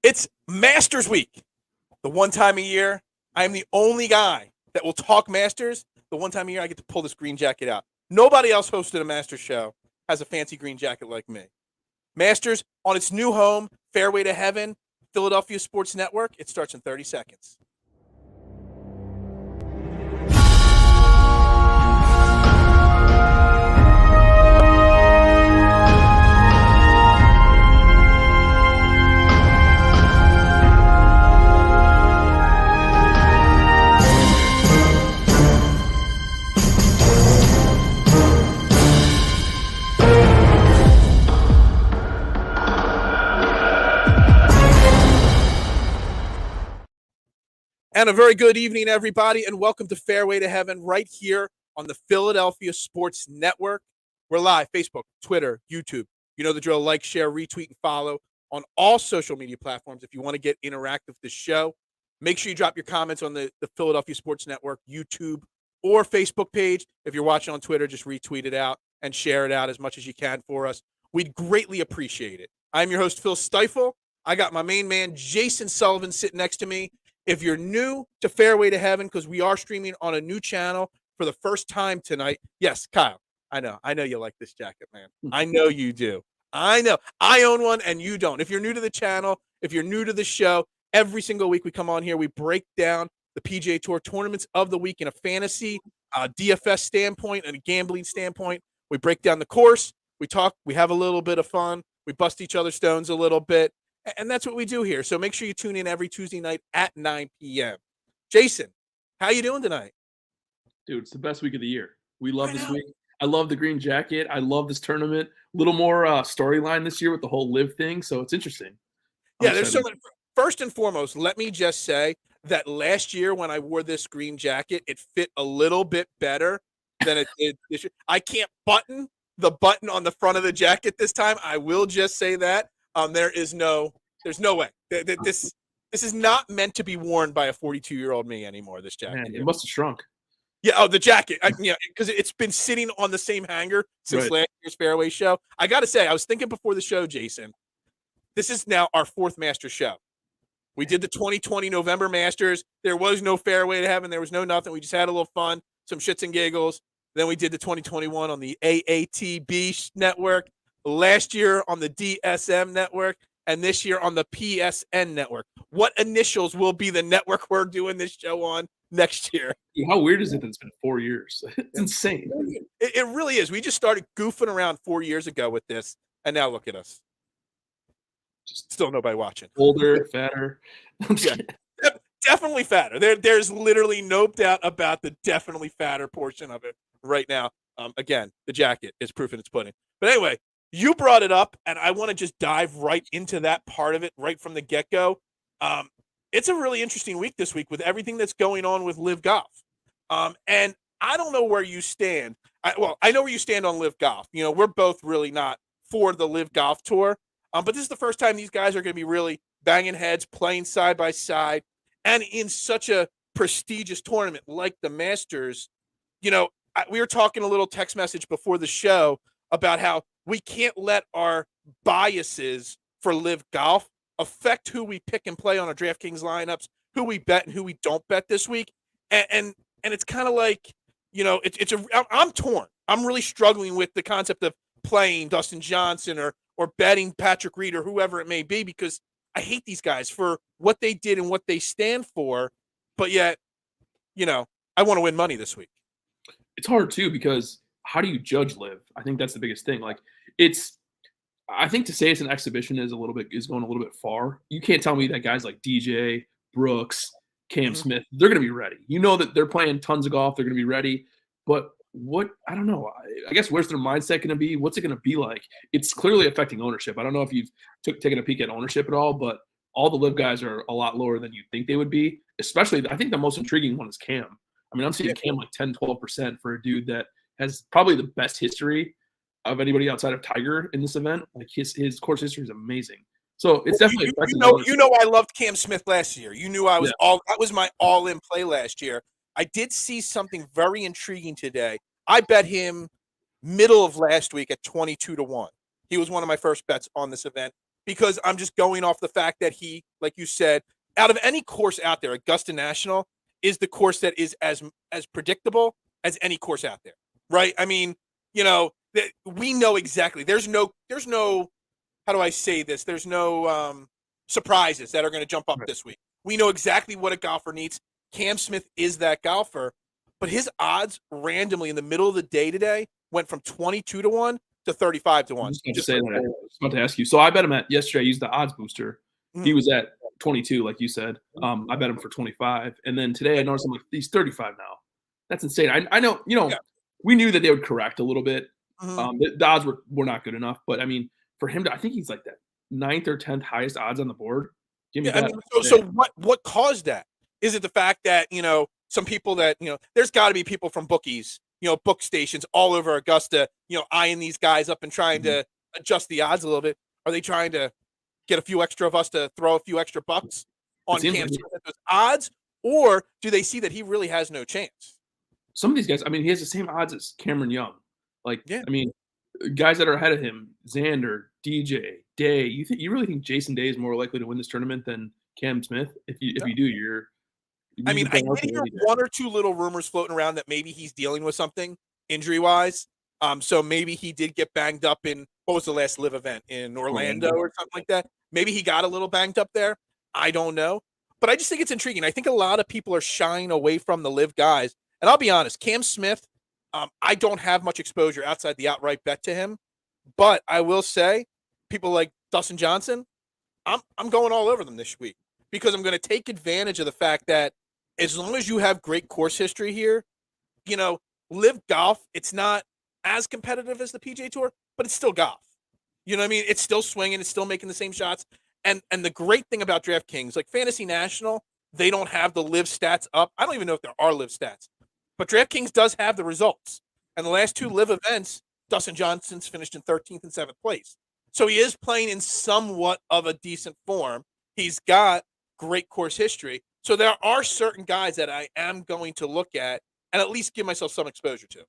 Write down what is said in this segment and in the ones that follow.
It's Masters Week. The one time a year, I'm the only guy that will talk Masters. The one time a year, I get to pull this green jacket out. Nobody else hosted a Masters show has a fancy green jacket like me. Masters on its new home, Fairway to Heaven, Philadelphia Sports Network. It starts in 30 seconds. And a very good evening, everybody, and welcome to Fairway to Heaven right here on the Philadelphia Sports Network. We're live, Facebook, Twitter, YouTube. You know the drill. Like, share, retweet, and follow on all social media platforms if you want to get interactive with the show. Make sure you drop your comments on the Philadelphia Sports Network YouTube or Facebook page. If you're watching on Twitter, just retweet it out and share it out as much as you can for us. We'd greatly appreciate it. I'm your host, Phil Stifel. I got my main man, Jason Sullivan, sitting next to me. If you're new to Fairway to Heaven, because we are streaming on a new channel for the first time tonight. Yes, Kyle, I know you like this jacket, man. I know you do. I know. I own one and you don't. If you're new to the channel, if you're new to the show, every single week we come on here, we break down the PGA Tour tournaments of the week in a fantasy, DFS standpoint and a gambling standpoint. We break down the course. We talk. We have a little bit of fun. We bust each other's stones a little bit. And that's what we do here. So make sure you tune in every Tuesday night at 9 p.m. Jason, how you doing tonight? Dude, it's the best week of the year. We love this week. I love the green jacket. I love this tournament. A little more storyline this year with the whole live thing. So it's interesting. There's so much. First and foremost, let me just say that last year when I wore this green jacket, it fit a little bit better than it did this year. I can't button the button on the front of the jacket this time. I will just say that. There's no way. This is not meant to be worn by a 42-year-old me anymore, this jacket. Man, it must have shrunk. Yeah, the jacket. Because it's been sitting on the same hanger since last year's Fairway show. I got to say, I was thinking before the show, Jason, this is now our fourth Masters show. We did the 2020 November Masters. There was no Fairway to Heaven. There was no nothing. We just had a little fun, some shits and giggles. Then we did the 2021 on the AATB network. Last year on the DSM network, and this year on the PSN network. What initials will be the network we're doing this show on next year? How weird is it that it's been 4 years? It's insane. It really is. We just started goofing around 4 years ago with this, and now look at us. Just still nobody watching. Older, fatter. Definitely fatter. There's literally no doubt about the definitely fatter portion of it right now. Again, the jacket is proof in its pudding. But anyway, you brought it up, and I want to just dive right into that part of it right from the get-go. It's a really interesting week this week with everything that's going on with Live Golf. And I don't know where you stand. I know where you stand on Live Golf. You know, we're both really not for the Live Golf Tour. But this is the first time these guys are going to be really banging heads, playing side by side, and in such a prestigious tournament like the Masters. You know, we were talking a little text message before the show about how we can't let our biases for Live Golf affect who we pick and play on our DraftKings lineups, who we bet and who we don't bet this week. And it's kind of like, you know, I'm torn. I'm really struggling with the concept of playing Dustin Johnson or betting Patrick Reed or whoever it may be, because I hate these guys for what they did and what they stand for. But yet, you know, I want to win money this week. It's hard too, because how do you judge Live? I think that's the biggest thing. Like, I think to say it's an exhibition is going a little bit far. You can't tell me that guys like DJ, Brooks, Cam Smith, they're going to be ready. You know that they're playing tons of golf. They're going to be ready. But I don't know. I guess where's their mindset going to be? What's it going to be like? It's clearly affecting ownership. I don't know if you've taken a peek at ownership at all, but all the Live guys are a lot lower than you think they would be. Especially, I think the most intriguing one is Cam. I mean, I'm seeing Cam like 10, 12% for a dude that has probably the best history of anybody outside of Tiger in this event. Like his course history is amazing. So it's definitely you know I loved Cam Smith last year. You knew I was that was my all-in play last year. I did see something very intriguing today. I bet him middle of last week at 22-1. He was one of my first bets on this event. because I'm just going off the fact that he, like you said, out of any course out there, Augusta National is the course that is as predictable as any course out there, right? I mean, we know exactly. There's no. How do I say this? There's no surprises that are going to jump up this week. We know exactly what a golfer needs. Cam Smith is that golfer, but his odds randomly in the middle of the day today went from 22 to 1 to 35 to 1. I was about to ask you. So I bet him at yesterday. I used the odds booster. Mm-hmm. He was at 22, like you said. I bet him for 25, and then today I noticed I'm like, he's 35 now. That's insane. I know. We knew that they would correct a little bit. Mm-hmm. The odds were not good enough, but I mean, for him to, I think he's like that 9th or 10th highest odds on the board. Give me that. I mean, so what caused that? Is it the fact that some people that there's got to be people from bookies, book stations all over Augusta, eyeing these guys up and trying to adjust the odds a little bit? Are they trying to get a few extra of us to throw a few extra bucks on Cam Smith at those odds, or do they see that he really has no chance? Some of these guys, I mean, he has the same odds as Cameron Young. Like, yeah. I mean, guys that are ahead of him, Xander, DJ, Day. You really think Jason Day is more likely to win this tournament than Cam Smith? If you do, I did hear one or two little rumors floating around that maybe he's dealing with something injury-wise. So maybe he did get banged up in, what was the last live event, in Orlando or something like that? Maybe he got a little banged up there. I don't know. But I just think it's intriguing. I think a lot of people are shying away from the live guys. And I'll be honest, Cam Smith, I don't have much exposure outside the outright bet to him. But I will say, people like Dustin Johnson, I'm going all over them this week because I'm going to take advantage of the fact that as long as you have great course history here, live golf, it's not as competitive as the PGA Tour, but it's still golf. You know what I mean? It's still swinging. It's still making the same shots. And the great thing about DraftKings, like Fantasy National, they don't have the live stats up. I don't even know if there are live stats. But DraftKings does have the results. And the last two live events, Dustin Johnson's finished in 13th and 7th place. So he is playing in somewhat of a decent form. He's got great course history. So there are certain guys that I am going to look at and at least give myself some exposure to.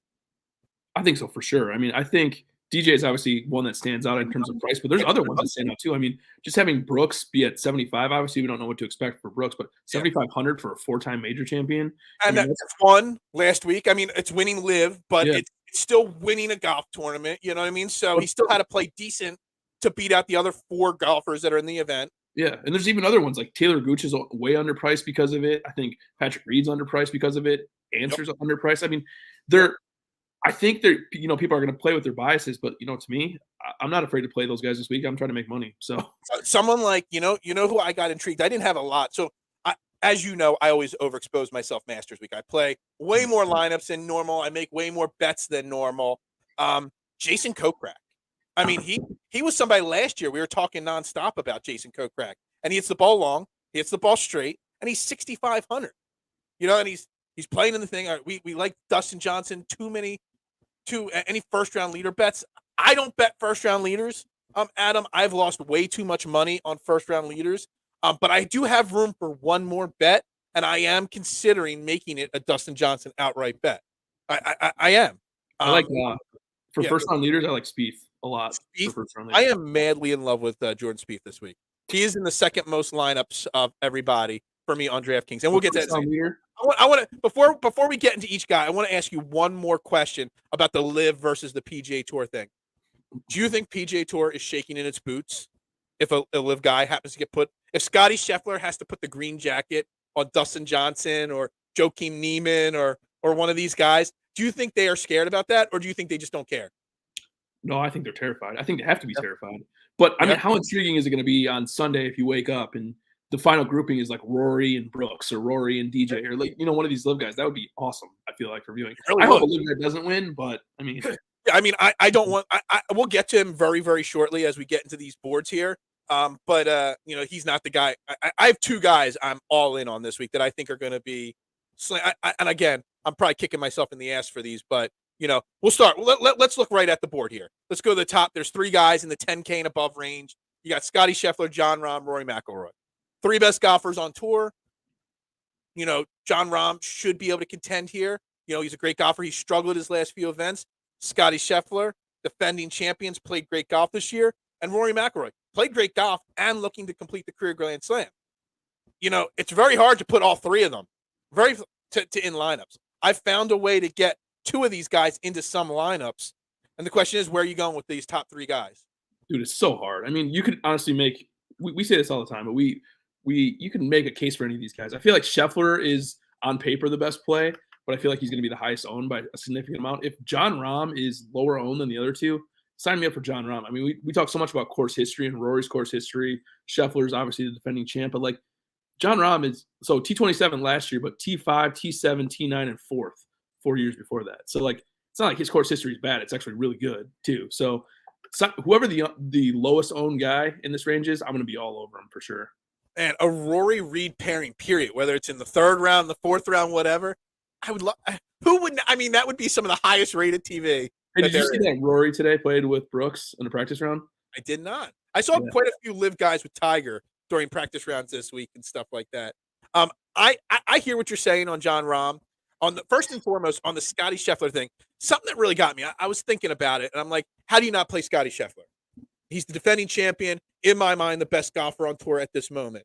I think so for sure. I mean, I think DJ is obviously one that stands out in terms of price, but there's other ones that stand out too. I mean, just having Brooks be at 75, obviously we don't know what to expect for Brooks, but 7,500 for a 4-time major champion. And that's won last week. I mean, it's winning live, but it's still winning a golf tournament. You know what I mean? So he still had to play decent to beat out the other 4 golfers that are in the event. Yeah, and there's even other ones like Taylor Gooch is way underpriced because of it. I think Patrick Reed's underpriced because of it. Answer's underpriced. I mean, I think people are going to play with their biases, but to me, I'm not afraid to play those guys this week. I'm trying to make money. So someone like who I got intrigued. I didn't have a lot, so as you know, I always overexpose myself Masters week. I play way more lineups than normal. I make way more bets than normal. Jason Kokrak. I mean, he was somebody last year. We were talking nonstop about Jason Kokrak, and he hits the ball long, he hits the ball straight, and he's 6,500. And he's playing in the thing. We like Dustin Johnson. Any first round leader bets. I don't bet first round leaders. Adam, I've lost way too much money on first round leaders. But I do have room for one more bet, and I am considering making it a Dustin Johnson outright bet. I am. I like for first round leaders. I like Spieth a lot. Spieth, for first round leaders. I am madly in love with Jordan Spieth this week. He is in the second most lineups of everybody for me on DraftKings, and we'll get to that. I want to before we get into each guy, I want to ask you one more question about the live versus the PGA Tour thing. Do you think PGA Tour is shaking in its boots if a live guy happens to get put? If Scottie Scheffler has to put the green jacket on Dustin Johnson or Joakim Neiman or one of these guys, do you think they are scared about that, or do you think they just don't care? No, I think they're terrified. I think they have to be terrified. But I mean, how intriguing is it going to be on Sunday if you wake up and the final grouping is like Rory and Brooks or Rory and DJ or one of these live guys? That would be awesome. I feel like for viewing. I hope a live guy doesn't win, but I mean, I don't want. We'll get to him very, very shortly as we get into these boards here. But he's not the guy. I have 2 guys I'm all in on this week that I think are going to be. And again, I'm probably kicking myself in the ass for these, but we'll start. Let's look right at the board here. Let's go to the top. There's 3 guys in the 10K and above range. You got Scottie Scheffler, Jon Rahm, Rory McIlroy. 3 best golfers on tour. Jon Rahm should be able to contend here. He's a great golfer. He struggled his last few events. Scottie Scheffler, defending champions, played great golf this year. And Rory McIlroy played great golf, and looking to complete the career Grand Slam. It's very hard to put all three of them to in lineups. I've found a way to get two of these guys into some lineups, and the question is, where are you going with these top three guys? Dude, it's so hard. I mean, you could honestly make we say this all the time, but you can make a case for any of these guys. I feel like Scheffler is on paper the best play, but I feel like he's going to be the highest owned by a significant amount. If John Rahm is lower owned than the other two, sign me up for John Rahm. I mean, we talk so much about course history and Rory's course history. Scheffler's obviously the defending champ, but like John Rahm is so T27 last year, but T5, T7, T9, and fourth 4 years before that. So like it's not like his course history is bad. It's actually really good too. So whoever the lowest owned guy in this range is, I'm going to be all over him for sure. And a Rory Reed pairing, period, whether it's in the third round, the fourth round, whatever. I would love. Who would? I mean, that would be some of the highest rated TV. Hey, did you see that Rory today played with Brooks in the practice round? I did not. I saw quite a few live guys with Tiger during practice rounds this week and stuff like that. I hear what you're saying on John Rahm. On the first and foremost on the Scottie Scheffler thing, something that really got me. I was thinking about it, and I'm like, how do you not play Scottie Scheffler? He's the defending champion, in my mind, the best golfer on tour at this moment.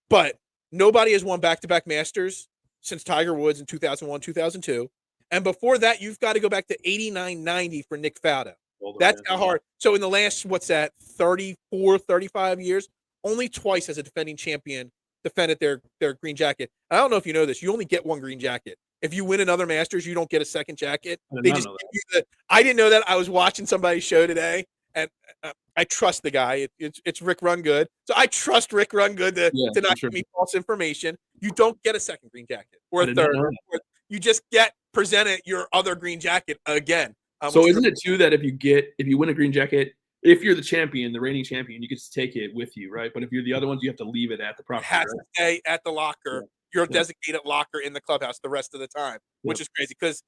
But nobody has won back-to-back Masters since Tiger Woods in 2001, 2002. And before that, you've got to go back to 89, 90 for Nick Faldo. That's how hard. So in the last, 34, 35 years, only twice has a defending champion defended their green jacket. I don't know if you know this. You only get one green jacket. If you win another Masters, you don't get a second jacket. They just give you I didn't know that. I was watching somebody's show today, and I trust the guy. It's Rick Rungood. So I trust Rick Rungood to not give me false information. You don't get a second green jacket or a third. You just get presented your other green jacket again. So isn't it too that if you win a green jacket, if you're the champion, the reigning champion, you get to take it with you, right? But if you're the other ones, you have to leave it at the property. It has to stay at the locker. Your designated locker in the clubhouse the rest of the time, which is crazy because,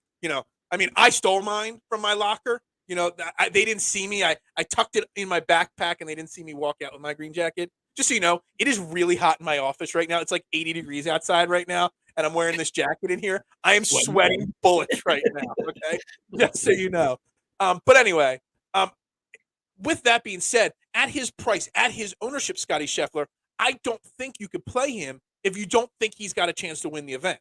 I stole mine from my locker. They didn't see me. I tucked it in my backpack and they didn't see me walk out with my green jacket. Just so you know, it is really hot in my office right now. It's like 80 degrees outside right now, and I'm wearing this jacket in here. I am sweating bullets right now, okay? Just so you know. But anyway, with that being said, at his price, at his ownership, Scottie Scheffler, I don't think you could play him if you don't think he's got a chance to win the event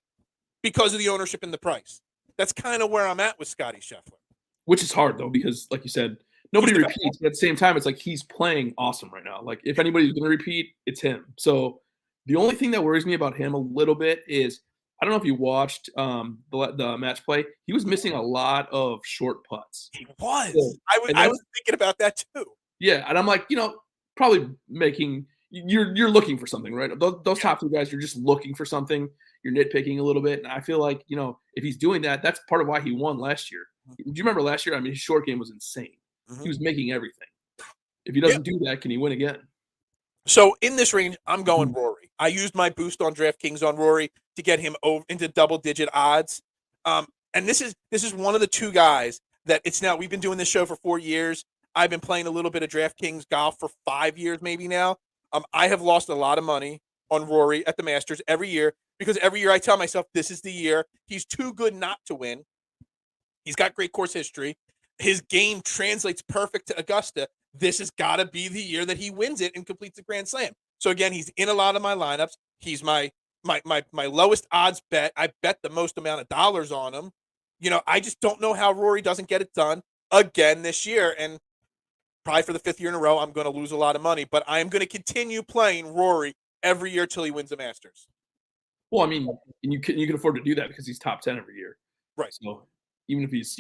because of the ownership and the price. That's kind of where I'm at with Scottie Scheffler. Which is hard, though, because, like you said, nobody repeats. But at the same time, it's like he's playing awesome right now. Like, if anybody's going to repeat, it's him. So the only thing that worries me about him a little bit is, I don't know if you watched the match play. He was missing a lot of short putts. He was. So, I was thinking about that, too. Yeah, and I'm like, probably making – you're looking for something, right? Those top two guys, you're just looking for something. You're nitpicking a little bit. And I feel like, if he's doing that, that's part of why he won last year. Do you remember last year? I mean, his short game was insane. Mm-hmm. He was making everything. If he doesn't do that, can he win again? So in this range, I'm going Rory. I used my boost on DraftKings on Rory to get him over into double-digit odds. And this is one of the two guys that it's now. We've been doing this show for 4 years. I've been playing a little bit of DraftKings golf for 5 years maybe now. I have lost a lot of money on Rory at the Masters every year because every year I tell myself this is the year. He's too good not to win. He's got great course history. His game translates perfect to Augusta. This has got to be the year that he wins it and completes the Grand Slam. So again, he's in a lot of my lineups. He's my lowest odds bet. I bet the most amount of dollars on him. I just don't know how Rory doesn't get it done again this year. And probably for the 5th year in a row, I'm going to lose a lot of money. But I am going to continue playing Rory every year till he wins the Masters. Well, I mean, and you can afford to do that because he's top 10 every year. Right. So even if he's,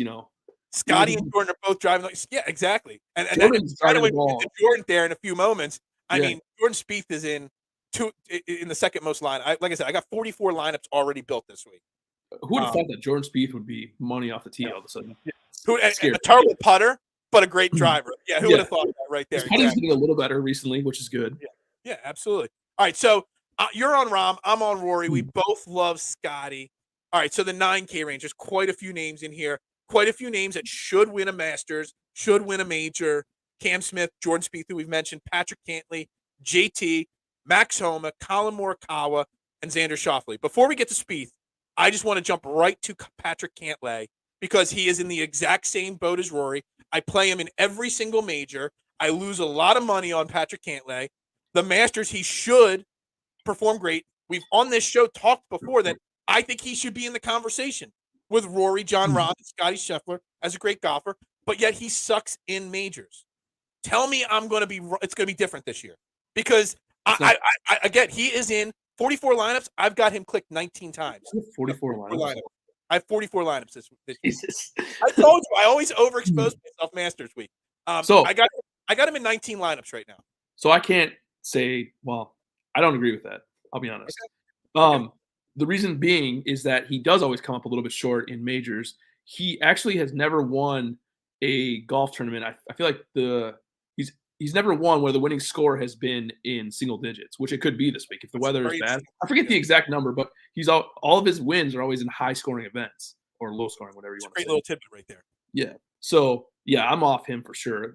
Scottie and Jordan are both driving. Yeah, exactly. And Jordan's driving the ball. Jordan there in a few moments. I mean, Jordan Spieth is in the second most line. Like I said, I got 44 lineups already built this week. Who would have thought that Jordan Spieth would be money off the tee all of a sudden? A terrible putter, but a great driver. Yeah, who would have thought that right there? His putting's getting a little better recently, which is good. Yeah, absolutely. All right, so you're on Rahm. I'm on Rory. We both love Scottie. All right, so the 9K range. There's quite a few names in here. Quite a few names that should win a Masters, should win a major. Cam Smith, Jordan Spieth, who we've mentioned, Patrick Cantlay, JT, Max Homa, Colin Morikawa, and Xander Schauffele. Before we get to Spieth, I just want to jump right to Patrick Cantlay because he is in the exact same boat as Rory. I play him in every single major. I lose a lot of money on Patrick Cantlay. The Masters, he should perform great. We've on this show talked before that I think he should be in the conversation with Rory, John Rahm, and Scottie Scheffler as a great golfer, but yet he sucks in majors. Tell me it's going to be different this year because I again, he is in 44 lineups. I've got him clicked 19 times. 44 lineups. I have 44 lineups this week. Jesus. I told you I always overexpose myself Masters week. So I got him in 19 lineups right now. So I can't say, well, I don't agree with that. I'll be honest. Okay. The reason being is that he does always come up a little bit short in majors. He actually has never won a golf tournament. I feel like he's never won where the winning score has been in single digits, which it could be this week if the weather is bad. I forget the exact number, but he's all of his wins are always in high scoring events or low scoring, whatever you want to say. Great little tidbit right there. Yeah. So yeah, I'm off him for sure.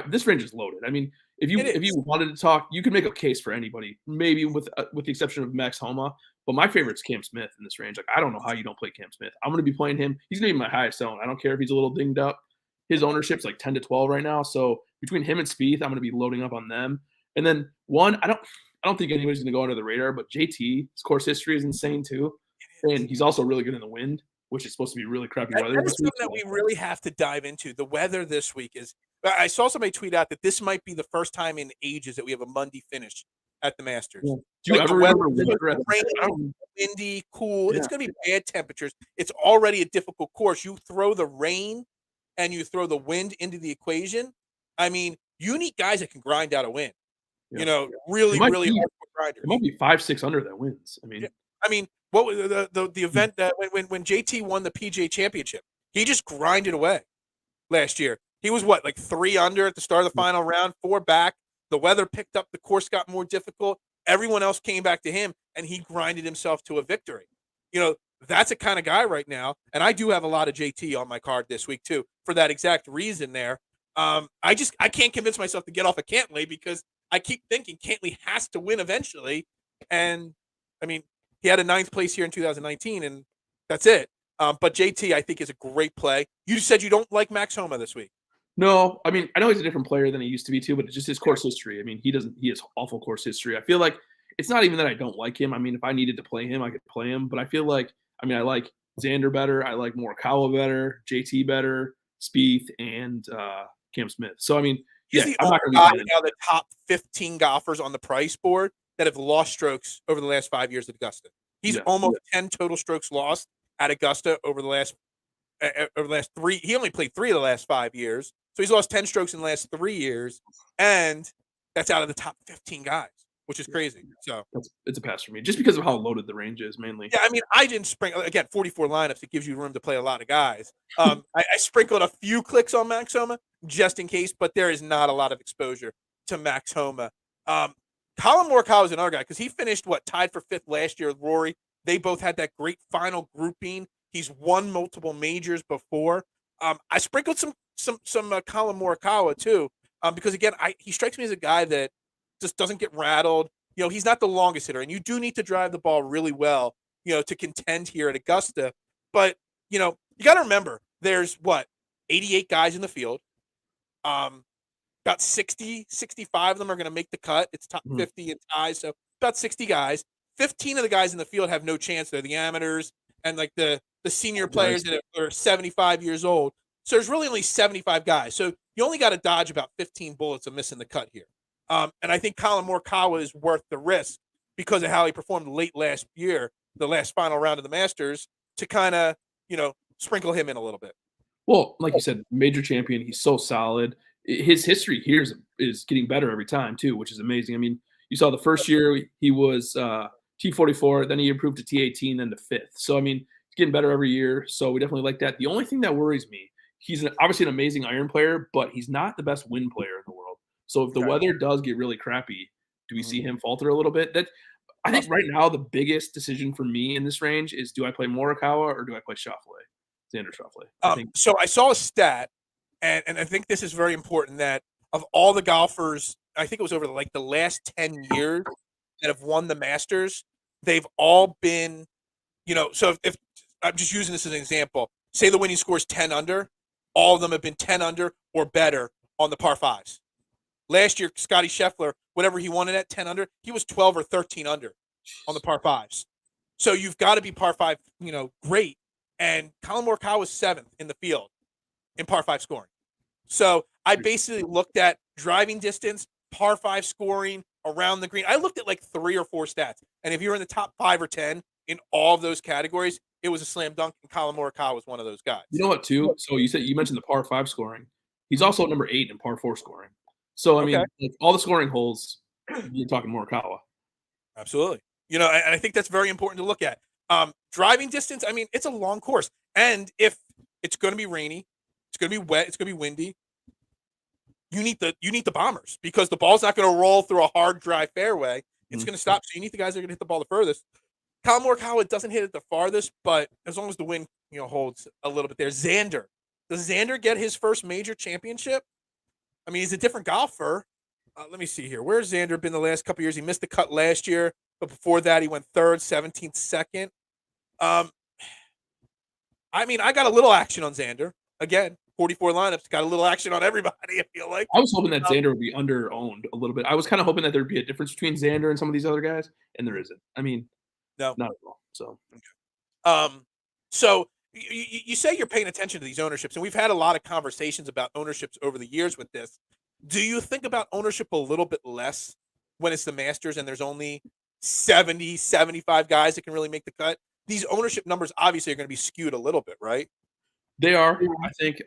This range is loaded. I mean, if you wanted to talk, you could make a case for anybody, maybe with the exception of Max Homa. But my favorite's Cam Smith in this range. Like, I don't know how you don't play Cam Smith. I'm going to be playing him. He's going to be my highest own. I don't care if he's a little dinged up. His ownership's like 10 to 12 right now. So between him and Spieth, I'm going to be loading up on them. And then I don't think anybody's going to go under the radar, but JT, his course history is insane too, and he's also really good in the wind, which is supposed to be really crappy weather. That's something that we really have to dive into. The weather this week is. I saw somebody tweet out that this might be the first time in ages that we have a Monday finish at the Masters. Yeah. Do you ever remember rainy, windy, cool? Yeah. It's going to be bad temperatures. It's already a difficult course. You throw the rain and you throw the wind into the equation. I mean, you need guys that can grind out a win. Yeah. Really hard grinders. It might be 5-6 under that wins. I mean, what was the event that when JT won the PGA Championship, he just grinded away last year. He was like 3 under at the start of the final round, 4 back. The weather picked up. The course got more difficult. Everyone else came back to him, and he grinded himself to a victory. That's a kind of guy right now. And I do have a lot of JT on my card this week too for that exact reason there. I can't convince myself to get off of Cantlay because I keep thinking Cantlay has to win eventually. And, I mean, he had a 9th place here in 2019, and that's it. But JT, I think, is a great play. You said you don't like Max Homa this week. No, I mean, I know he's a different player than he used to be too, but it's just his course history. I mean, he has awful course history. I feel like it's not even that I don't like him. I mean, if I needed to play him, I could play him. But I feel like, I like Xander better. I like Morikawa better, JT better, Spieth, and Cam Smith. So, I mean, he's the only guy now the top 15 golfers on the price board that have lost strokes over the last 5 years at Augusta. He's almost 10 total strokes lost at Augusta over the last 3. He only played 3 of the last 5 years. So he's lost 10 strokes in the last 3 years. And that's out of the top 15 guys, which is crazy. So it's a pass for me just because of how loaded the range is mainly. Yeah, I mean, I didn't sprinkle, again, 44 lineups. It gives you room to play a lot of guys. I sprinkled a few clicks on Max Homa just in case, but there is not a lot of exposure to Max Homa. Colin Morikawa is another guy because he finished, tied for 5th last year with Rory. They both had that great final grouping. He's won multiple majors before. I sprinkled some Colin Morikawa too, because again, he strikes me as a guy that just doesn't get rattled. He's not the longest hitter, and you do need to drive the ball really well, to contend here at Augusta. But you got to remember, there's 88 guys in the field. About 60, 65 of them are going to make the cut. It's top 50 in ties, so about 60 guys. 15 of the guys in the field have no chance. They're the amateurs and like the senior players that are 75 years old. So there's really only 75 guys. So you only got to dodge about 15 bullets of missing the cut here. And I think Colin Morikawa is worth the risk because of how he performed late last year, the last final round of the Masters, to kind of, sprinkle him in a little bit. Well, like you said, major champion. He's so solid. His history here is getting better every time too, which is amazing. I mean, you saw the first year he was T44, then he improved to T18, then to 5th. So, I mean, he's getting better every year. So we definitely like that. The only thing that worries me, he's obviously an amazing iron player, but he's not the best wind player in the world. So if the weather does get really crappy, do we see him falter a little bit? I think right now the biggest decision for me in this range is, do I play Morikawa or do I play Scheffler? Xander Scheffler. So I saw a stat, and I think this is very important, that of all the golfers, I think it was over the last 10 years that have won the Masters, they've all been, so if I'm just using this as an example, say the winning score is 10 under, all of them have been 10 under or better on the par 5s. Last year, Scottie Scheffler, whatever he won it at 10 under, he was 12 or 13 under on the par fives. So you've got to be par five, great. And Colin Morikawa was 7th in the field in par five scoring. So I basically looked at driving distance, par five scoring around the green. I looked at like 3 or 4 stats. And if you're in the top 5 or 10 in all of those categories, it was a slam dunk. And Colin Morikawa was one of those guys. You know what, too? So you mentioned the par 5 scoring. He's also number 8 in par 4 scoring. So, I mean, like, all the scoring holes, you're talking Morikawa. Absolutely. And I think that's very important to look at. Driving distance, I mean, it's a long course. And if it's going to be rainy, it's going to be wet, it's going to be windy, you need the bombers because the ball's not going to roll through a hard, dry fairway. It's going to stop. So you need the guys that are going to hit the ball the furthest. Colin Morikawa doesn't hit it the farthest, but as long as the wind, holds a little bit there. Xander. Does Xander get his first major championship? I mean, he's a different golfer. Let me see here. Where's Xander been the last couple of years? He missed the cut last year, but before that, he went 3rd, 17th, 2nd. I mean, I got a little action on Xander. Again, 44 lineups, got a little action on everybody, I feel like. I was hoping that Xander would be under-owned a little bit. I was kind of hoping that there'd be a difference between Xander and some of these other guys, and there isn't. I mean, no, not at all. So, so you say you're paying attention to these ownerships, and we've had a lot of conversations about ownerships over the years with this. Do you think about ownership a little bit less when it's the Masters and there's only 70, 75 guys that can really make the cut? These ownership numbers obviously are going to be skewed a little bit, right? They are, I think,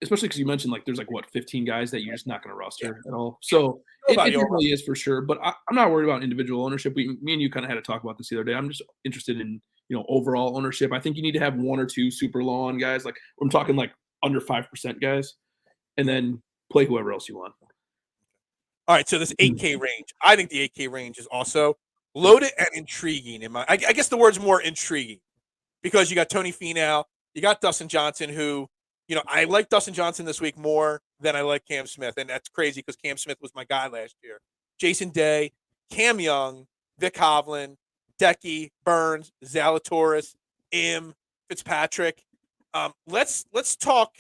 especially because you mentioned like there's 15 guys that you're just not going to roster at all. So it really is for sure. But I'm not worried about individual ownership. Me and you kind of had to talk about this the other day. I'm just interested in overall ownership. I think you need to have 1 or 2 super low on guys. Like I'm talking like under 5% guys, and then play whoever else you want. All right, so this 8K range, I think the 8K range is also loaded and intriguing. I guess the word's more intriguing because you got Tony Finau, you got Dustin Johnson, who, I like Dustin Johnson this week more than I like Cam Smith, and that's crazy because Cam Smith was my guy last year. Jason Day, Cam Young, Vic Hovland, Decky, Burns, Zalatoris, Fitzpatrick. Let's talk.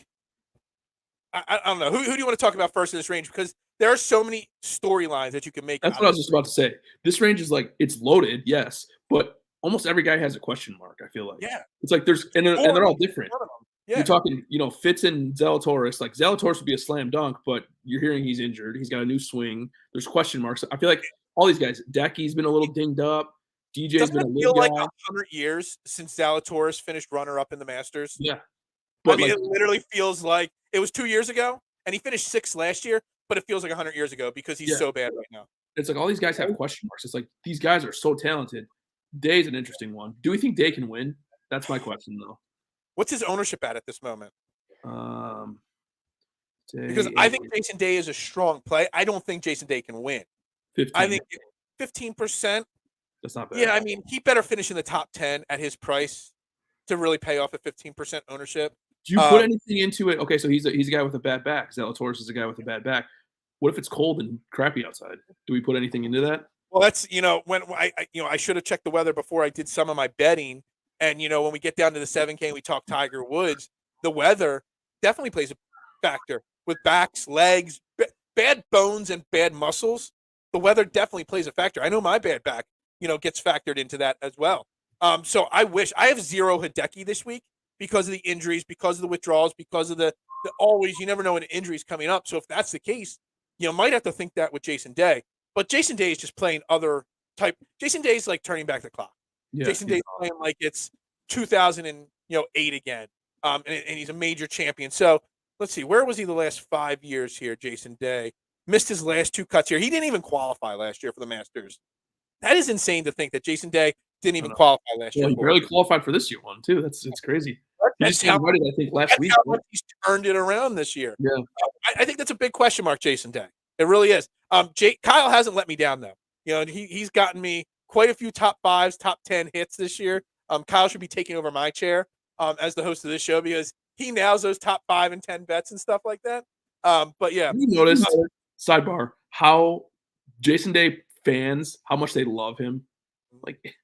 I don't know. Who do you want to talk about first in this range? Because there are so many storylines that you can make. That's what I was just about to say. This range is it's loaded, yes, but almost every guy has a question mark, I feel like. Yeah. It's like and they're all different. Yeah. You're talking, Fitz and Zalatoris. Like Zalatoris would be a slam dunk, but you're hearing he's injured. He's got a new swing. There's question marks. I feel like all these guys, Decky's been a little dinged up. DJ's been a little feel like 100 years since Zalatoris finished runner-up in the Masters? Yeah. But I mean, it literally feels like it was 2 years ago, and he finished 6th last year, but it feels like 100 years ago because he's so bad right now. It's like all these guys have question marks. It's like these guys are so talented. Day's an interesting one. Do we think Day can win? That's my question, though. What's his ownership at this moment? Because Day, I think Jason Day is a strong play. I don't think Jason Day can win. 15. I think 15%. That's not bad. Yeah, I mean, he better finish in the top 10 at his price to really pay off at 15% ownership. Do you put anything into it? Okay, so he's a guy with a bad back. Zalatoris is a guy with a bad back. What if it's cold and crappy outside? Do we put anything into that? Well, that's when I should have checked the weather before I did some of my betting. And when we get down to the 7K and we talk Tiger Woods, the weather definitely plays a factor with backs, legs, bad bones, and bad muscles. The weather definitely plays a factor. I know my bad back, gets factored into that as well. So I have 0 Hideki this week because of the injuries, because of the withdrawals, because of the always, you never know when an injury is coming up. So if that's the case, might have to think that with Jason Day. But Jason Day is just playing other type. Jason Day is like turning back the clock. Yeah, Jason Day is playing like it's 2008 again. And he's a major champion. So let's see, where was he the last 5 years here, Jason Day? Missed his last 2 cuts here. He didn't even qualify last year for the Masters. That is insane to think that Jason Day didn't even qualify last year. He barely qualified for this year one, too. It's crazy. That's how much, I think, last week. How much he's turned it around this year. Yeah. I think that's a big question mark, Jason Day. It really is. Kyle hasn't let me down, though. He's gotten me quite a few top 5s, top 10 hits this year. Kyle should be taking over my chair as the host of this show because he nails those top 5 and 10 bets and stuff like that. But yeah. You noticed, sidebar, how Jason Day fans, how much they love him. Like,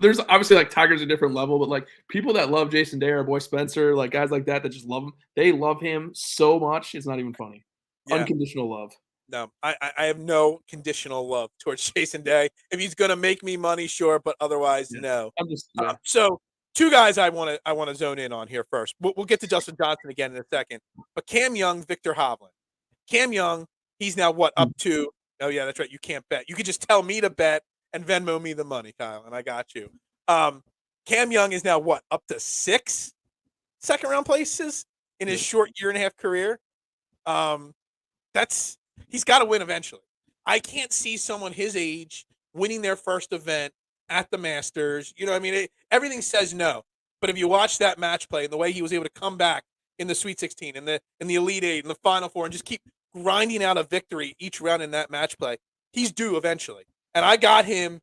there's obviously like Tiger's a different level, but like people that love Jason Day, our boy Spencer, like guys like that just love him. They love him so much, it's not even funny. Yeah. Unconditional love. No, I have no conditional love towards Jason Day. If he's gonna make me money, sure, but otherwise, Yeah. no. I'm just yeah. So two guys I wanna zone in on here first. We'll get to Justin Johnson again in a second, but Cam Young, Victor Hovland. Cam Young, he's now what up to? Oh yeah, that's right. You can't bet. You could just tell me to bet and Venmo me the money, Kyle, and I got you. Um, Cam Young is now what up to 6 second round places in his Yeah. short year and a half career. Um, that's he's got to win eventually. I can't see someone his age winning their first event at the Masters. You know, I mean, everything says no. But if you watch that match play and the way he was able to come back in the Sweet 16 and the Elite Eight and the Final Four and just keep grinding out a victory each round in that match play, he's due eventually. And I got him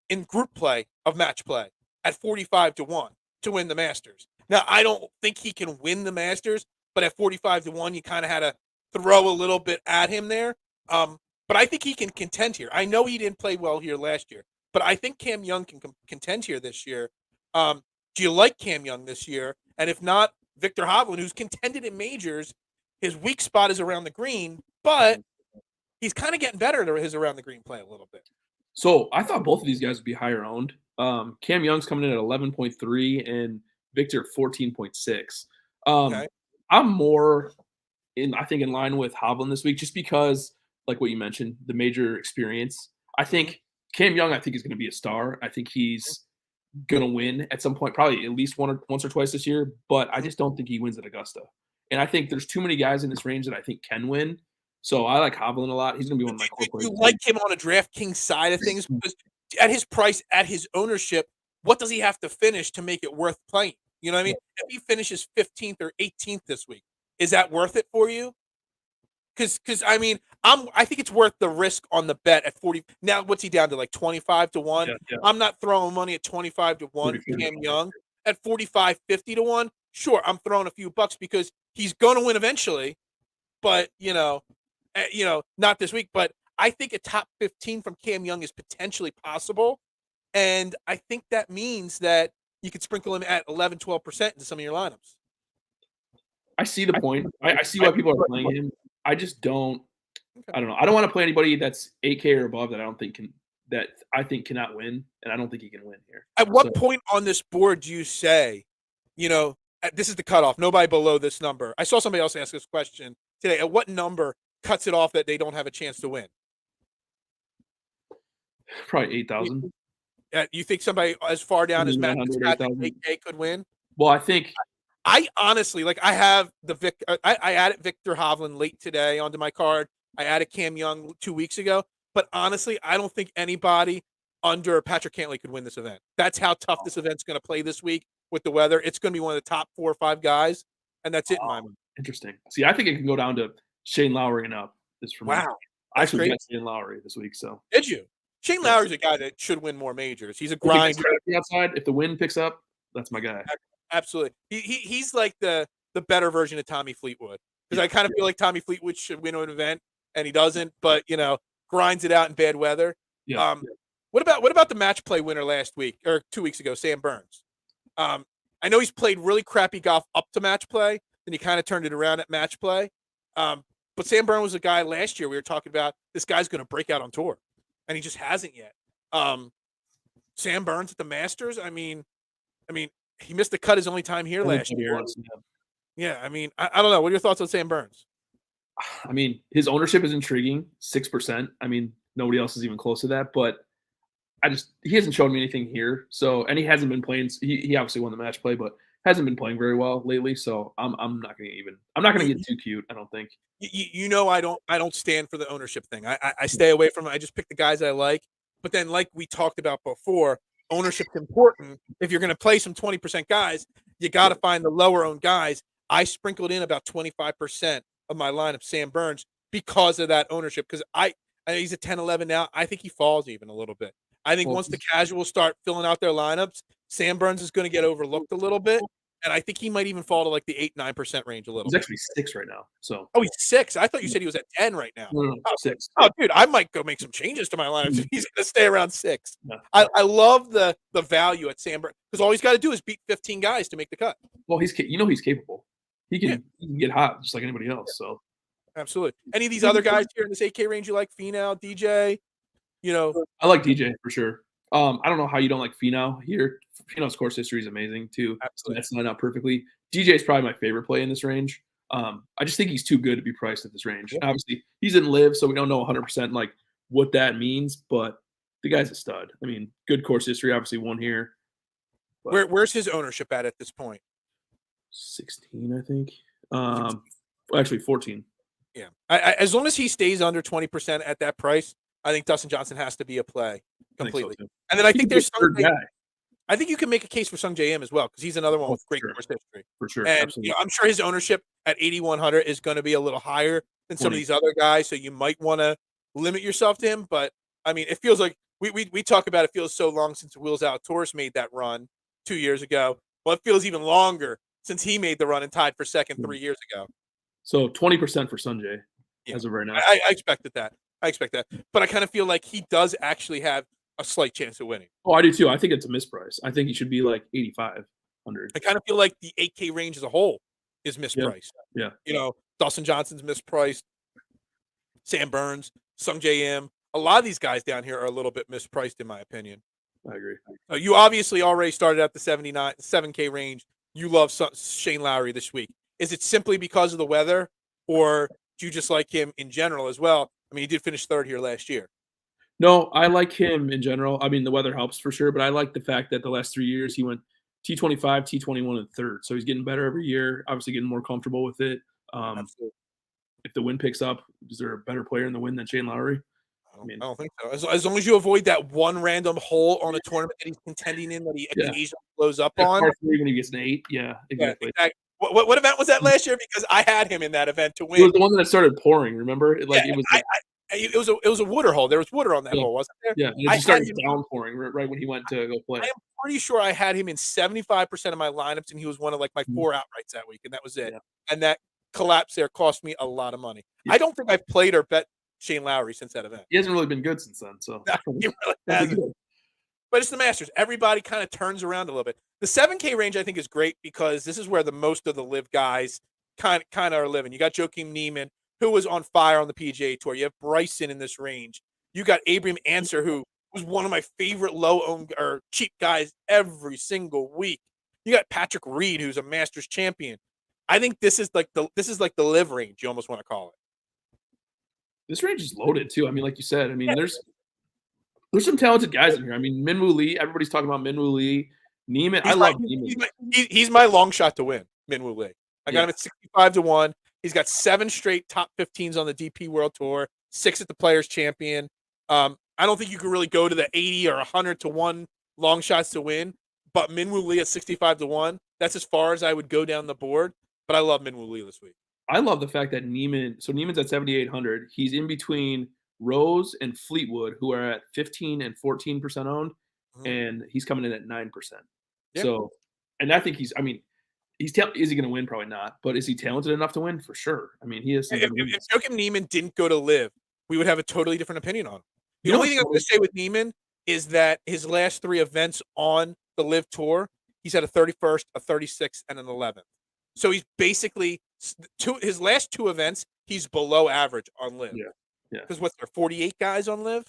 in group play of match play at 45-1 to win the Masters. Now, I don't think he can win the Masters, but at 45-1, you kind of had to throw a little bit at him there. But I think he can contend here. I know he didn't play well here last year, but I think Cam Young can contend here this year. Do you like Cam Young this year? And if not, Victor Hovland, who's contended in majors, his weak spot is around the green, but he's kind of getting better at his around the green play a little bit. So I thought both of these guys would be higher owned. Cam Young's coming in at 11.3 and Victor 14.6. Okay. I'm more I think in line with Hovland this week, just because, like what you mentioned, the major experience. I think Cam Young, I think, is going to be a star. I think he's going to win at some point, probably at least once or twice this year. But I just don't think he wins at Augusta. And I think there's too many guys in this range that I think can win. So I like Hovland a lot. He's going to be one of my core players. You like him on a DraftKings side of things because at his price, at his ownership, what does he have to finish to make it worth playing? You know what I mean? If he finishes 15th or 18th this week, is that worth it for you? Because I mean, I think it's worth the risk on the bet at 40. Now, what's he down to, like 25-1? Yeah. I'm not throwing money at 25-1 for Cam Young. At 45-50-1, sure, I'm throwing a few bucks because he's going to win eventually. But not this week. But I think a top 15 from Cam Young is potentially possible, and I think that means that you could sprinkle him at 11-12% into some of your lineups. I see the point. I see why people are playing him. I just don't. Okay. I don't know. I don't want to play anybody that's 8K or above that I think cannot win, and I don't think he can win here. At what point on this board do you say, this is the cutoff? Nobody below this number. I saw somebody else ask this question today. At what number cuts it off that they don't have a chance to win? Probably 8,000. You think somebody as far down as Matt 8K could win? Well, I think. I honestly, I have I added Victor Hovland late today onto my card. I added Cam Young 2 weeks ago. But honestly, I don't think anybody under Patrick Cantlay could win this event. That's how tough this event's going to play this week with the weather. It's going to be one of the top 4 or 5 guys, and that's it in my mind. Interesting. See, I think it can go down to Shane Lowry and up. Wow. I actually got Shane Lowry this week. So did you? Shane Lowry's a guy that should win more majors. He's a grinder. Outside, if the wind picks up, that's my guy. Absolutely. He's like the better version of Tommy Fleetwood. Because I kind of feel like Tommy Fleetwood should win an event, and he doesn't. But grinds it out in bad weather. Yeah. What about the match play winner last week or 2 weeks ago, Sam Burns? I know he's played really crappy golf up to match play, then he kind of turned it around at match play. But Sam Burns was a guy last year we were talking about. This guy's going to break out on tour, and he just hasn't yet. Sam Burns at the Masters. I mean, he missed the cut his only time here last year. Yeah, I mean, I don't know. What are your thoughts on Sam Burns? I mean, his ownership is intriguing, 6%. I mean, nobody else is even close to that, but he hasn't shown me anything here. So, and he hasn't been playing. He obviously won the match play, but hasn't been playing very well lately. So I'm not going to get too cute. I don't think. I don't stand for the ownership thing. I stay away from it. I just pick the guys I like. But then, like we talked about before, ownership's important. If you're going to play some 20% guys, you got to find the lower owned guys. I sprinkled in about 25% of my lineup, Sam Burns, because of that ownership. Because I know he's at 10-11 now. I think he falls even a little bit. I think once the casuals start filling out their lineups, Sam Burns is going to get overlooked a little bit. And I think he might even fall to like the 8-9% range a little bit. He's actually 6 right now. So he's 6. I thought you said he was at 10 right now. No, 6. Oh, dude, I might go make some changes to my lineup if he's going to stay around 6. No. I love the value at Sam Burns because all he's got to do is beat 15 guys to make the cut. Well, he's capable. He can get hot just like anybody else. So Absolutely. Any of these other guys here in this 8K range you like? Finau, DJ, you know? I like DJ for sure. I don't know how you don't like Finau here. Finau's course history is amazing too, so Absolutely. that's lined up perfectly. DJ is probably my favorite play in this range. I just think he's too good to be priced at this range. Yeah. Obviously, he's in live, so we don't know 100% like what that means, but the guy's a stud. I mean, good course history, obviously won here. Where's his ownership at this point? 16, I think. Actually 14. Yeah. As long as he stays under 20% at that price, I think Dustin Johnson has to be a play completely. So and then I think there's third guy I think you can make a case for Sung J M as well because he's another one with great course history. for sure. And Absolutely. I'm sure his ownership at 8,100 is going to be a little higher than some of these other guys, so you might want to limit yourself to him. But I mean, it feels like we talk about it feels so long since Wheels Out Tours made that run 2 years ago. Well, it feels even longer since he made the run and tied for second 3 years ago. So 20% for Sunjay as of right now. I expected that. I expect that, but I kind of feel like he does actually have a slight chance of winning. Oh, I do too. I think it's a misprice. I think he should be like 8,500. I kind of feel like the 8K range as a whole is mispriced. Yeah. You know, Dustin Johnson's mispriced, Sam Burns, Sung J M. A lot of these guys down here are a little bit mispriced, in my opinion. I agree. You obviously already started at the 7K range. You love Shane Lowry this week. Is it simply because of the weather, or do you just like him in general as well? I mean, he did finish third here last year. No, I like him in general. I mean, the weather helps for sure, but I like the fact that the last 3 years he went T25, T21, and third. So he's getting better every year, obviously getting more comfortable with it. Absolutely. If the wind picks up, is there a better player in the wind than Shane Lowry? I don't think so. As long as you avoid that one random hole on a tournament that he's contending in that he occasionally blows up on. When he gets an 8. Yeah, exactly. Yeah, exactly. What event was that last year? Because I had him in that event to win. It was the one that started pouring, remember? It was a water hole. There was water on that hole, wasn't there? Yeah, and it just started downpouring right when he went to go play. I am pretty sure I had him in 75% of my lineups, and he was one of like my 4 outrights that week, and that was it. Yeah. And that collapse there cost me a lot of money. Yeah. I don't think I've played or bet Shane Lowry since that event. He hasn't really been good since then, so no, he really hasn't. But it's the Masters. Everybody kind of turns around a little bit. The 7K range, I think, is great because this is where the most of the live guys kind of are living. You got Joakim Niemann, who was on fire on the PGA Tour. You have Bryson in this range. You got Abraham Answer, who was one of my favorite low-owned or cheap guys every single week. You got Patrick Reed, who's a Masters champion. I think this is like the live range. You almost want to call it. This range is loaded too. I mean, like you said, I mean, there's some talented guys in here. I mean, Minwoo Lee. Everybody's talking about Minwoo Lee. Neiman. I love Neiman. He's my long shot to win. Minwoo Lee. I got him at 65-1. He's got 7 straight top 15s on the DP World Tour, 6 at the Players Champion. I don't think you can really go to the 80 or 100-1 long shots to win, but Minwoo Lee at 65-1. That's as far as I would go down the board. But I love Minwoo Lee this week. I love the fact that Neiman. So Neiman's at 7,800. He's in between Rose and Fleetwood, who are at 15 and 14% owned, and he's coming in at 9%. Yep. So, and I think he's. I mean, is he going to win? Probably not. But is he talented enough to win? For sure. I mean, he is. If Joakim Niemann didn't go to live, we would have a totally different opinion on him. The only thing I'm going to say with Niemann is that his last 3 events on the live tour, he's had a 31st, a 36th, and an 11th. So he's basically his last 2 events, he's below average on live. Yeah. Because what's there, 48 guys on live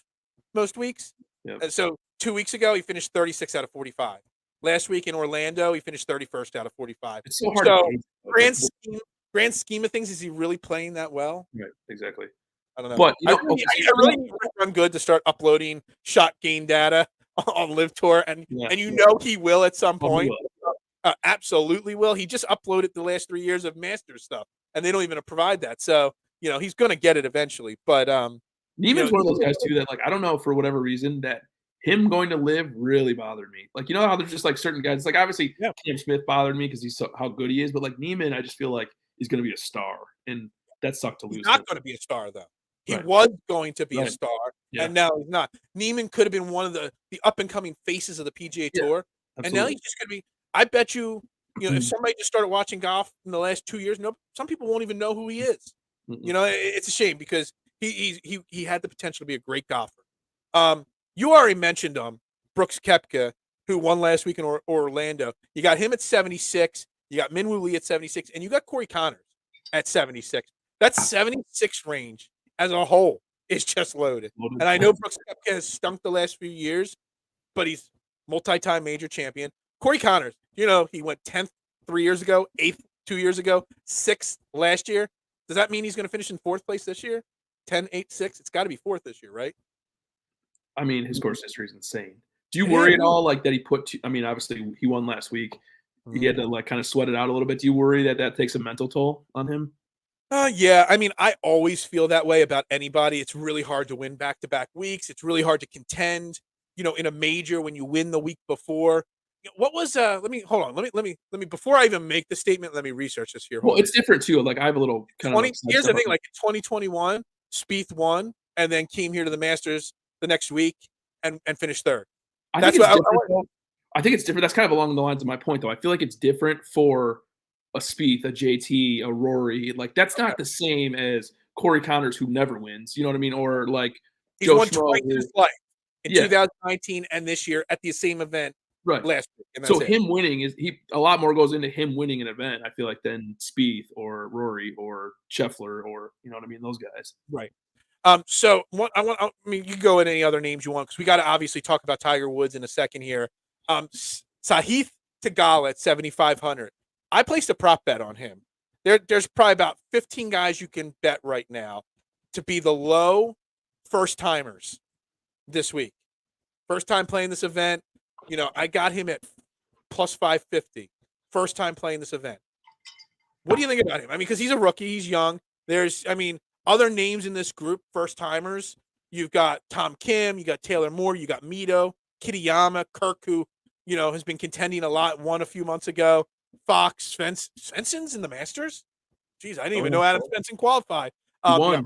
most weeks? Yeah. And so 2 weeks ago, he finished 36 out of 45. Last week in Orlando, he finished 31st out of 45. It's so hard to grand scheme of things, is he really playing that well? Right, exactly. I don't know. But I really need to run good to start uploading shot gain data on live tour, and he will at some point. Absolutely will. He just uploaded the last 3 years of Masters stuff, and they don't even provide that. So, he's going to get it eventually. But Neiman's one of those guys too that, like, I don't know, for whatever reason, that him going to live really bothered me. Like, you know how there's just like certain guys, like obviously Cam Smith bothered me because he's how good he is, but like Neiman, I just feel like he's going to be a star, and that sucked to lose. He's not going to be a star though. He was going to be a star, and now he's not. Neiman could have been one of the up and coming faces of the PGA Tour, and now he's just going to be. I bet you, if somebody just started watching golf in the last 2 years, some people won't even know who he is. It's a shame because he had the potential to be a great golfer. You already mentioned Brooks Koepka, who won last week in Orlando. You got him at 76. You got Minwoo Lee at 76, and you got Corey Connors at 76. That 76 range as a whole is just loaded. And I know Brooks Koepka has stunk the last few years, but he's multi-time major champion. Corey Connors, he went 10th 3 years ago, 8th 2 years ago, 6th last year. Does that mean he's going to finish in 4th place this year? 10, 8, 6? It's got to be 4th this year, right? I mean, his course history is insane. Do you worry at all, like, that he obviously he won last week. He had to, like, kind of sweat it out a little bit. Do you worry that takes a mental toll on him? Yeah. I mean, I always feel that way about anybody. It's really hard to win back-to-back weeks. It's really hard to contend, in a major when you win the week before. What was let me hold on. Let me before I even make the statement, let me research this here. Well, it's different too. Like, I have a little kind of here's the thing, like in 2021, Spieth won and then came here to the Masters the next week and finished third. I think it's different. That's kind of along the lines of my point, though. I feel like it's different for a Spieth, a JT, a Rory. Like, that's not the same as Corey Connors, who never wins. You know what I mean? Or like he's won twice in his life in 2019 and this year at the same event. Right. Last week. So him winning a lot more goes into him winning an event, I feel like, than Spieth or Rory or Scheffler or, you know what I mean, those guys. Right. So I mean, you can go in any other names you want because we got to obviously talk about Tiger Woods in a second here. Sahith Theegala at 7,500. I placed a prop bet on him. There's probably about 15 guys you can bet right now to be the low first timers this week. First time playing this event. I got him at plus 550. First time playing this event. What do you think about him? I mean, because he's a rookie, he's young. There's, other names in this group, first timers. You've got Tom Kim, you got Taylor Moore, you got Mito, Kitayama, Kirk, who, has been contending a lot, won a few months ago. Fox, Svensson's in the Masters. Jeez, I didn't even know Adam Svensson qualified. There's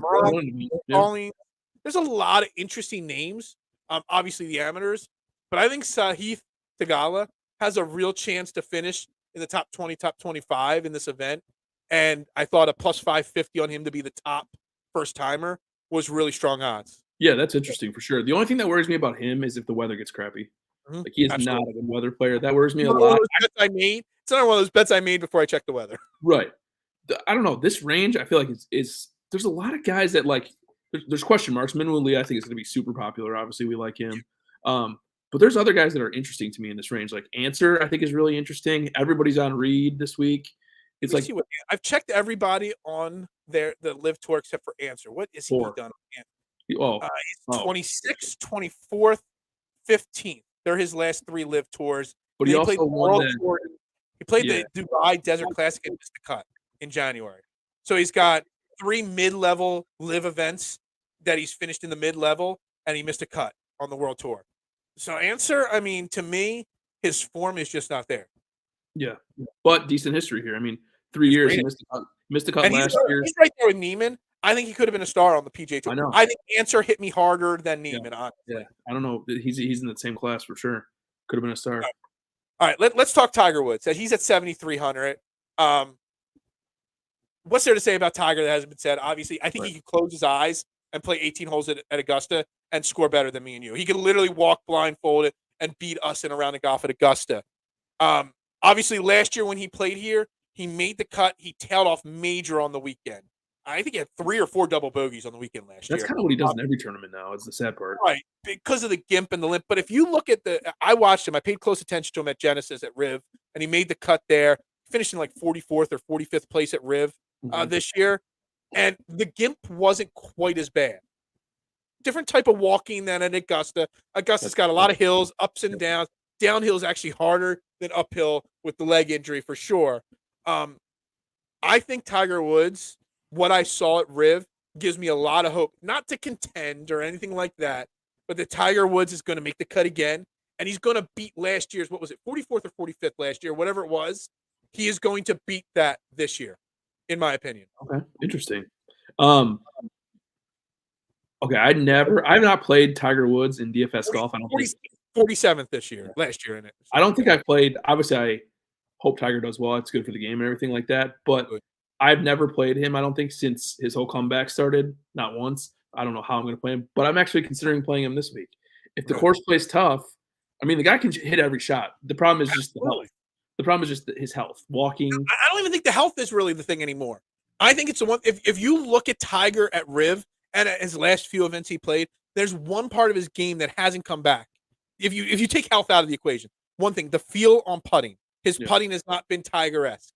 a lot of interesting names. Obviously the amateurs. But I think Sahith Theegala has a real chance to finish in the top 20, top 25 in this event. And I thought a plus 550 on him to be the top first-timer was really strong odds. Yeah, that's interesting for sure. The only thing that worries me about him is if the weather gets crappy. Mm-hmm. Like, he is not a good weather player. That worries me a lot. It's not one of those bets I made before I checked the weather. Right. I don't know. This range, I feel like is there's a lot of guys that, like, there's question marks. Minwoo Lee, I think, is going to be super popular. Obviously, we like him. But there's other guys that are interesting to me in this range. Like Answer, I think, is really interesting. Everybody's on Reed this week. It's like I've checked everybody on the Live Tour except for Answer. What is he done? He's 26th, 24th, 15th. They're his last 3 Live Tours. But he also won Tour. He played the Dubai Desert Classic and missed the cut in January. So he's got 3 mid-level Live events that he's finished in the mid-level, and he missed a cut on the World Tour. So Answer, I mean, to me, his form is just not there. Yeah, but decent history here. I mean, 3 years, he missed a cut last year. He's right there with Neiman. I think he could have been a star on the PGA Tour. I know. I think Answer hit me harder than Neiman, honestly. Yeah, I don't know. He's in the same class for sure. Could have been a star. All right, let's talk Tiger Woods. He's at 7,300. What's there to say about Tiger that hasn't been said? Obviously, I think he could close his eyes and play 18 holes at Augusta and score better than me and you. He could literally walk blindfolded and beat us in a round of golf at Augusta. Obviously, last year when he played here, he made the cut. He tailed off major on the weekend. I think he had 3 or 4 double bogeys on the weekend last year. That's kind of what he does in every tournament now. It's the sad part. Right, because of the gimp and the limp. But if you look at I watched him. I paid close attention to him at Genesis at Riv, and he made the cut there. Finished in like 44th or 45th place at Riv this year. And the gimp wasn't quite as bad. Different type of walking than at Augusta. Augusta's got a lot of hills, ups and downs. Downhill is actually harder than uphill with the leg injury for sure. I think Tiger Woods, what I saw at Riv, gives me a lot of hope. Not to contend or anything like that, but that Tiger Woods is going to make the cut again, and he's going to beat last year's, what was it, 44th or 45th last year, whatever it was. He is going to beat that this year, in my opinion. Okay, interesting. Okay, I've not played Tiger Woods in DFS golf. I don't think 47th this year, last year in it. I don't think I've played. Obviously, I hope Tiger does well. It's good for the game and everything like that. But I've never played him, I don't think, since his whole comeback started. Not once. I don't know how I'm going to play him, but I'm actually considering playing him this week. If the course plays tough, I mean, the guy can hit every shot. The problem is just the health. The problem is just his health. Walking. I don't even think the health is really the thing anymore. I think it's the one. If you look at Tiger at Riv and at his last few events he played, there's one part of his game that hasn't come back. If you take health out of the equation, one thing, the feel on putting. His putting has not been Tiger-esque.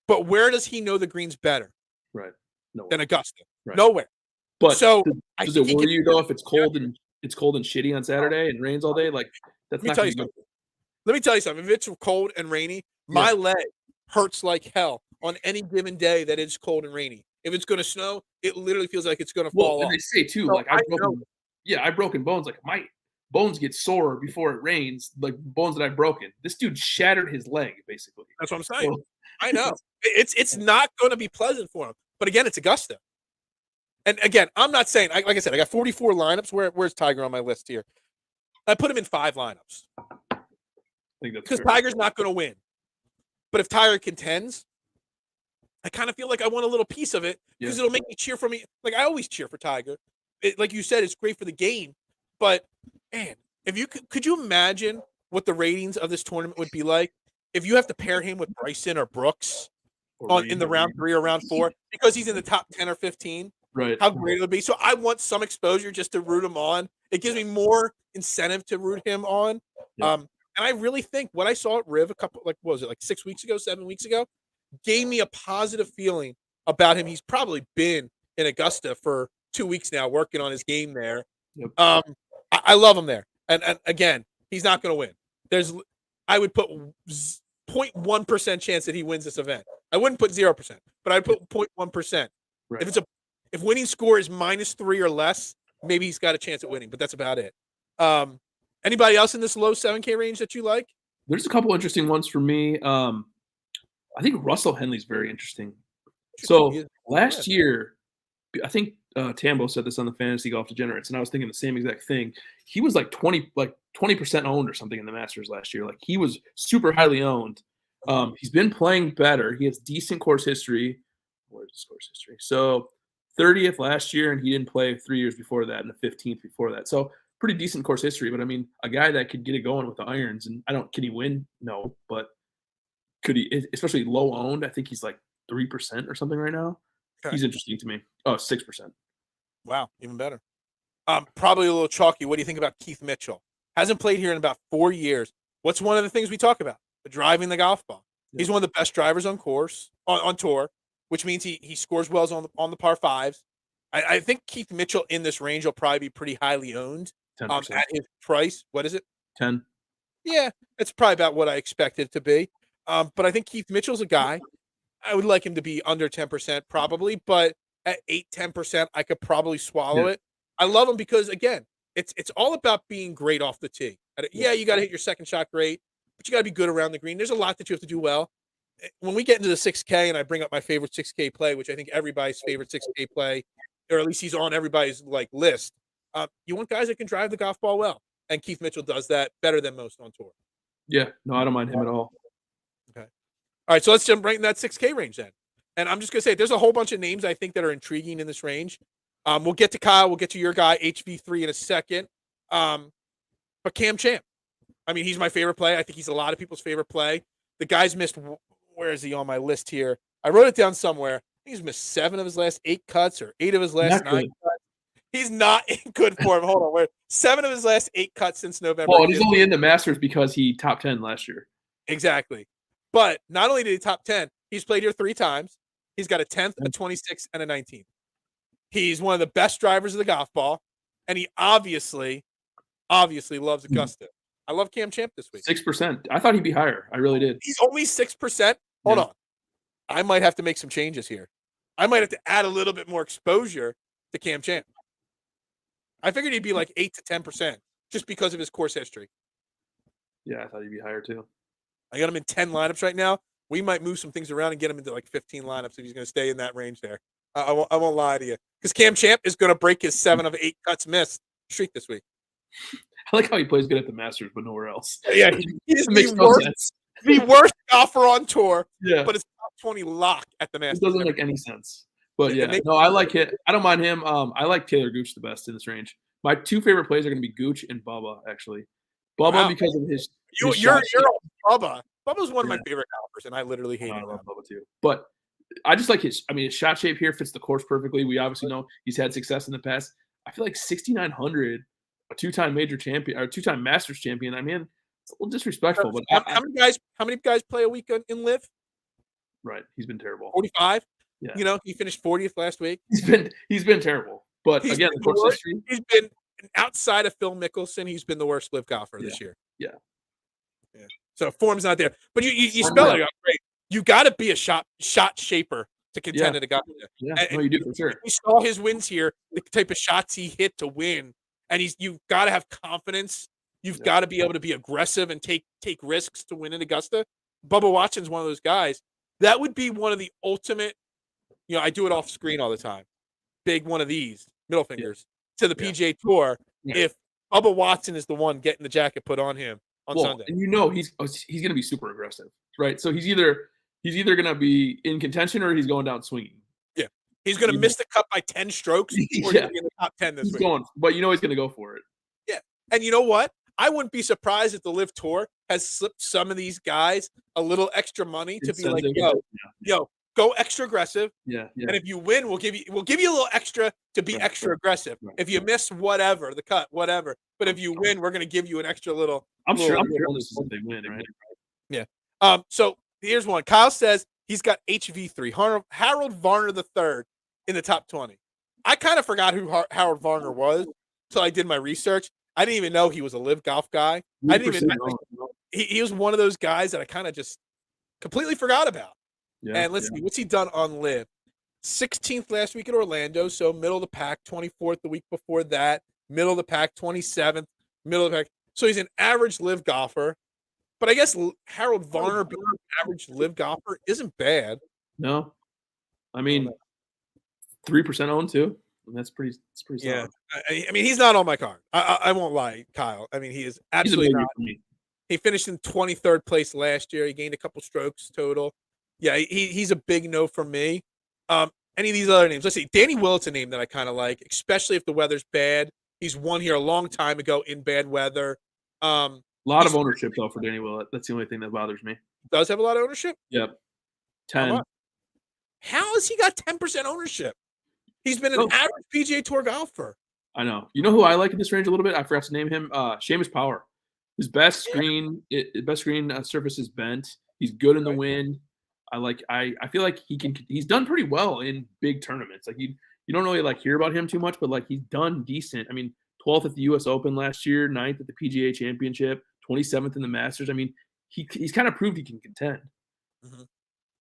But where does he know the greens better? Right. Nowhere. Than Augusta? Right. Nowhere. But so does it worry you though if it's cold and shitty on Saturday and rains all day? Like that's not going to be good. Let me tell you something. If it's cold and rainy, my leg hurts like hell on any given day that it's cold and rainy. If it's going to snow, it literally feels like it's going to fall off. And they say too, so like I've broken bones. Like my bones get sore before it rains. Like bones that I've broken. This dude shattered his leg basically. That's what I'm saying. So, I know it's not going to be pleasant for him. But again, it's Augusta. And again, I'm not saying, like I said, I got 44 lineups. Where's Tiger on my list here? I put him in 5 lineups. Because Tiger's not going to win. But if Tiger contends, I kind of feel like I want a little piece of it because it'll make me cheer for me. Like I always cheer for Tiger. Like you said, it's great for the game. But man, if you could you imagine what the ratings of this tournament would be like if you have to pair him with Bryson or Brooks in the round 3 or round 4 because he's in the top 10 or 15? Right. How great it would be. So I want some exposure just to root him on. It gives me more incentive to root him on. And I really think what I saw at Riv what was it, like 6 weeks ago, 7 weeks ago, gave me a positive feeling about him. He's probably been in Augusta for 2 weeks now, working on his game there. I love him there. And again, he's not going to win. I would put 0.1% chance that he wins this event. I wouldn't put 0%, but I'd put 0.1%. Right. If winning score is -3 or less, maybe he's got a chance at winning, but that's about it. Anybody else in this low 7K range that you like? There's a couple interesting ones for me. I think Russell Henley's very interesting. So last year, I think Tambo said this on the Fantasy Golf Degenerates, and I was thinking the same exact thing. He was like 20% owned or something in the Masters last year. Like he was super highly owned. He's been playing better. He has decent course history. Where's his course history? So 30th last year, and he didn't play 3 years before that, and the 15th before that. So pretty decent course history. But I mean, a guy that could get it going with the irons, and can he win? No, but could he? Especially low owned. I think he's like 3% or something right now. Okay. He's interesting to me. Oh, 6%. Wow, even better. Probably a little chalky. What do you think about Keith Mitchell? Hasn't played here in about 4 years. What's one of the things we talk about? Driving the golf ball. Yeah. He's one of the best drivers on course, on tour, which means he scores wells on the par 5s. I think Keith Mitchell in this range will probably be pretty highly owned. 10%. At his price. What is it? 10. Yeah, it's probably about what I expected it to be. But I think Keith Mitchell's a guy. I would like him to be under 10% probably, but at 8-10%, I could probably swallow it. I love him because, again, it's all about being great off the tee. Yeah, you got to hit your second shot great, but you got to be good around the green. There's a lot that you have to do well. When we get into the 6K and I bring up my favorite 6K play, which I think everybody's favorite 6K play, or at least he's on everybody's list, you want guys that can drive the golf ball well. And Keith Mitchell does that better than most on tour. Yeah, no, I don't mind him at all. Okay. All right, so let's jump right in that 6K range then. And I'm just going to say, there's a whole bunch of names I think that are intriguing in this range. We'll get to Kyle. We'll get to your guy, HV3, in a second. But Cam Champ. I mean, he's my favorite play. I think he's a lot of people's favorite play. The guy's missed – where is he on my list here? I wrote it down somewhere. I think he's missed 7 of his last 8 cuts or 8 of his last 9 cuts. He's not in good form. Hold on. 7 of his last 8 cuts since November. Well, he's only in the Masters because he top 10 last year. Exactly. But not only did he top 10, he's played here 3 times. He's got a 10th, a 26th, and a 19th. He's one of the best drivers of the golf ball, and he obviously loves Augusta. I love Cam Champ this week. 6%. I thought he'd be higher. I really did. He's only 6%. Hold on. I might have to make some changes here. I might have to add a little bit more exposure to Cam Champ. I figured he'd be like 8 to 10% just because of his course history. Yeah, I thought he'd be higher too. I got him in 10 lineups right now. We might move some things around and get him into like 15 lineups if he's going to stay in that range there. I won't lie to you. Because Cam Champ is going to break his 7 of 8 cuts missed streak this week. I like how he plays good at the Masters, but nowhere else. Yeah, he's the worst golfer on tour, but it's top 20 lock at the Masters. It doesn't make any sense. But yeah, no, I like it. I don't mind him. I like Taylor Gooch the best in this range. My 2 favorite plays are going to be Gooch and Bubba, actually. Bubba because of his you're on Bubba. Bubba's one of my favorite golfers, and I literally hate him. I love Bubba too. But I just like his shot shape here fits the course perfectly. We obviously know he's had success in the past. I feel like 6,900, a two-time major champion or two-time Masters champion. I mean, it's a little disrespectful, but How many guys play a week in live? right, he's been terrible. 45. Yeah, He finished 40th last week. he's been terrible. But He's again, been the course worst. history. He's been outside of Phil Mickelson. He's been the worst live golfer this year. Yeah. So form's not there. But you spell it out great. You got to be a shot shaper to contend at Augusta. Yeah, And no, you do for sure. we saw his wins here, the type of shots he hit to win, and you've got to have confidence. You've got to be able to be aggressive and take risks to win at Augusta. Bubba Watson's one of those guys. That would be one of the ultimate. I do it off screen all the time. Big one of these middle fingers to the PGA Tour. Yeah. If Bubba Watson is the one getting the jacket put on him on Sunday, and he's going to be super aggressive, right? So he's either going to be in contention or he's going down swinging. Yeah, he's going to miss the cut by 10 strokes, or he's going to be in the top 10 this week. But he's going to go for it. Yeah, and you know what? I wouldn't be surprised if the Live Tour has slipped some of these guys a little extra money to be like, yo, go extra aggressive. Yeah. And if you win, we'll give you a little extra to be extra aggressive. Right. If you miss whatever, the cut, whatever. But if you win, we're going to give you an extra little. I'm sure this is if they win, right? Yeah. So here's one. Kyle says he's got HV3, Harold Varner III in the top 20. I kind of forgot who Harold Varner was until I did my research. I didn't even know he was a live golf guy. I didn't even know. He was one of those guys that I kind of just completely forgot about. Yeah, and let's see, what's he done on live? 16th last week at Orlando, so middle of the pack. 24th the week before that, middle of the pack. 27th, middle of the pack. So he's an average live golfer. But I guess Harold Varner being an average live golfer isn't bad. No. I mean, 3% owned too. And that's pretty solid. Yeah. I mean, he's not on my card. I won't lie, Kyle. I mean, he is absolutely not. He finished in 23rd place last year. He gained a couple strokes total. Yeah, he's a big no for me. Any of these other names? Let's see. Danny Willett's a name that I kind of like, especially if the weather's bad. He's won here a long time ago in bad weather. A lot of ownership, though, for Danny Willett. That's the only thing that bothers me. Does have a lot of ownership? Yep. 10. How has he got 10% ownership? He's been an average PGA Tour golfer. I know. You know who I like in this range a little bit? I forgot to name him. Seamus Power. His best screen surface is bent. He's good in the wind. I feel like he's done pretty well in big tournaments. Like you don't really hear about him too much, but he's done decent. I mean, 12th at the US Open last year, 9th at the PGA Championship, 27th in the Masters. I mean, he's kind of proved he can contend. Mm-hmm.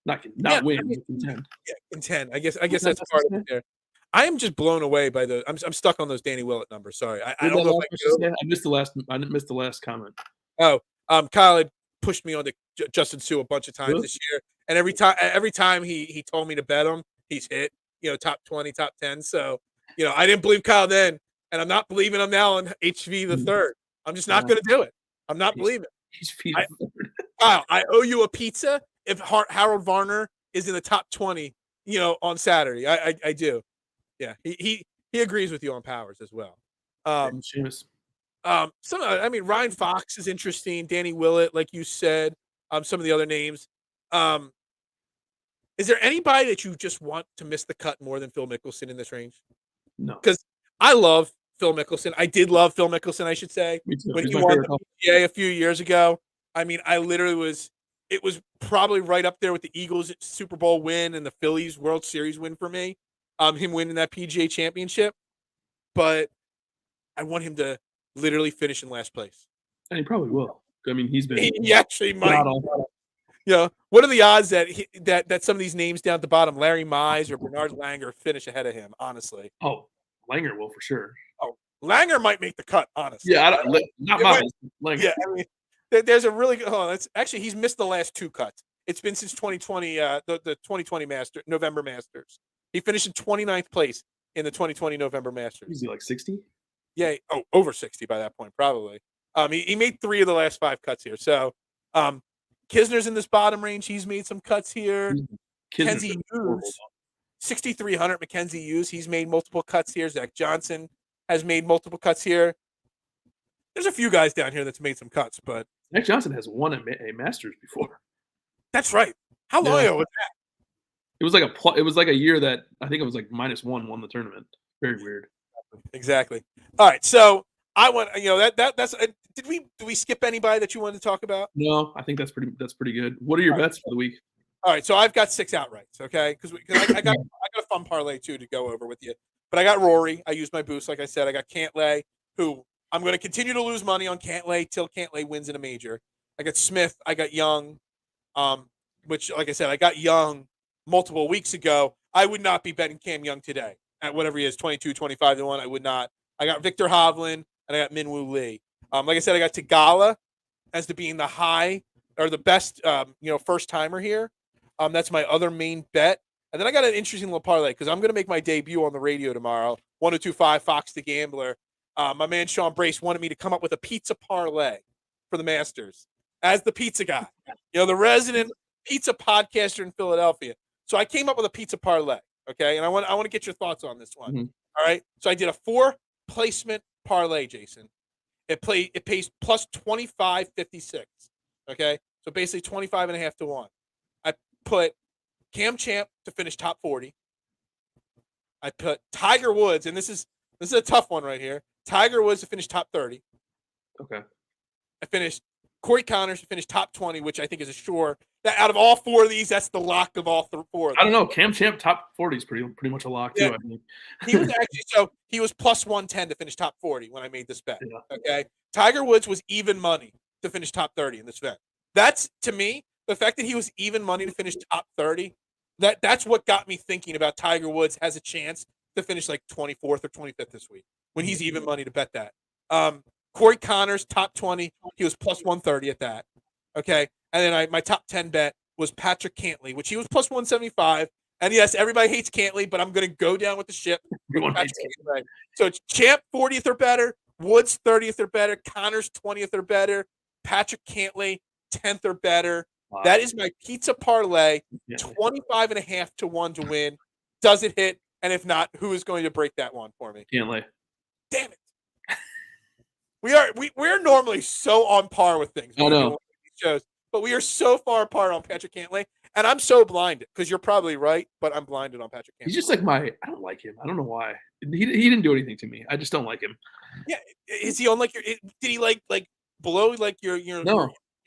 Not win, but contend. Yeah, contend. I guess that's part of it there. I am just blown away by I'm stuck on those Danny Willett numbers. Sorry. I don't know if I missed the last comment. Oh, Kyle had pushed me on to Justin Sue a bunch of times this year. And every time he told me to bet him, he's hit, top 20, top 10. So, I didn't believe Kyle then, and I'm not believing him now on HV the third. I'm just not going to do it. I'm not believing. Kyle, I owe you a pizza if Harold Varner is in the top 20, on Saturday. I do. Yeah, he agrees with you on Powers as well. Seamus. Ryan Fox is interesting. Danny Willett, like you said. Some of the other names. Is there anybody that you just want to miss the cut more than Phil Mickelson in this range? No. Because I love Phil Mickelson. I did love Phil Mickelson, I should say. Me too. When he won the PGA a few years ago. I mean, it was probably right up there with the Eagles Super Bowl win and the Phillies World Series win for me. Him winning that PGA championship. But I want him to literally finish in last place. And he probably will. I mean, he actually might. What are the odds that some of these names down at the bottom, Larry Mize or Bernard Langer, finish ahead of him? Honestly. Oh, Langer will for sure. Oh, Langer might make the cut. Honestly. Yeah, not Mize. Langer. Yeah, I mean, there's a really good. It's actually he's missed the last two cuts. It's been since 2020, the 2020 November Masters. He finished in 29th place in the 2020 November Masters. Is he 60? Yeah. Oh, over 60 by that point, probably. He made 3 of the last 5 cuts here. So, Kisner's in this bottom range. He's made some cuts here. Mackenzie Hughes, 6,300. Mackenzie Hughes, he's made multiple cuts here. Zach Johnson has made multiple cuts here. There's a few guys down here that's made some cuts, but Zach Johnson has won a Masters before. That's right. How long ago was that? It was like a year that I think it was like -1 won the tournament. Very weird. Exactly. All right. So I want that's did we skip anybody that you wanted to talk about? No, I think that's pretty good. What are your All right. bets for the week? All right. So I've got 6 outrights. Okay, because I got a fun parlay too to go over with you. But I got Rory. I used my boost, like I said. I got Cantlay, who I'm going to continue to lose money on Cantlay till Cantlay wins in a major. I got Smith. I got Young. Which, like I said, I got Young multiple weeks ago. I would not be betting Cam Young today at whatever he is, 22, 25 to 1. I would not. I got Victor Hovland and I got Minwoo Lee. Like I said, I got Tagala as to being the high or the best, first timer here. That's my other main bet. And then I got an interesting little parlay because I'm going to make my debut on the radio tomorrow. 1025 Fox the Gambler. My man Sean Brace wanted me to come up with a pizza parlay for the Masters as the pizza guy, the resident pizza podcaster in Philadelphia. So I came up with a pizza parlay. Okay, and I want to get your thoughts on this one. Mm-hmm. All right, so I did a 4 placement parlay, Jason. It pays plus 25.56. Okay, so basically 25.5 to 1. I put Cam Champ to finish top 40. I put Tiger Woods, and this is a tough one right here. Tiger Woods to finish top 30. Okay. I finished Corey Connors to finish top 20, which I think is a sure. That out of all 4 of these, that's the lock of all 4 of them. I don't know. Cam Champ top 40 is pretty much a lock too. Yeah. I think he was plus 110 to finish top 40 when I made this bet. Yeah. Okay, Tiger Woods was even money to finish top 30 in this bet. That's, to me, the fact that he was even money to finish top 30. That's what got me thinking about Tiger Woods has a chance to finish like 24th or 25th this week when he's even money to bet that. Corey Connors top 20, he was plus 130 at that. Okay, and then my top 10 bet was Patrick Cantlay, which he was plus 175. And yes, everybody hates Cantlay, but I'm going to go down with the ship. So it's Champ 40th or better, Woods 30th or better, Connors 20th or better, Patrick Cantlay 10th or better. Wow. That is my pizza parlay, 25.5 to 1 to win. Does it hit? And if not, who is going to break that one for me? Cantlay. Damn it. We're normally so on par with things. I know. Shows, but we are so far apart on Patrick Cantlay, and I'm so blinded because you're probably right, but I'm blinded on Patrick Cantlay. He's just like I don't like him. I don't know why. He didn't do anything to me. I just don't like him. Yeah, is he on like did he like blow like your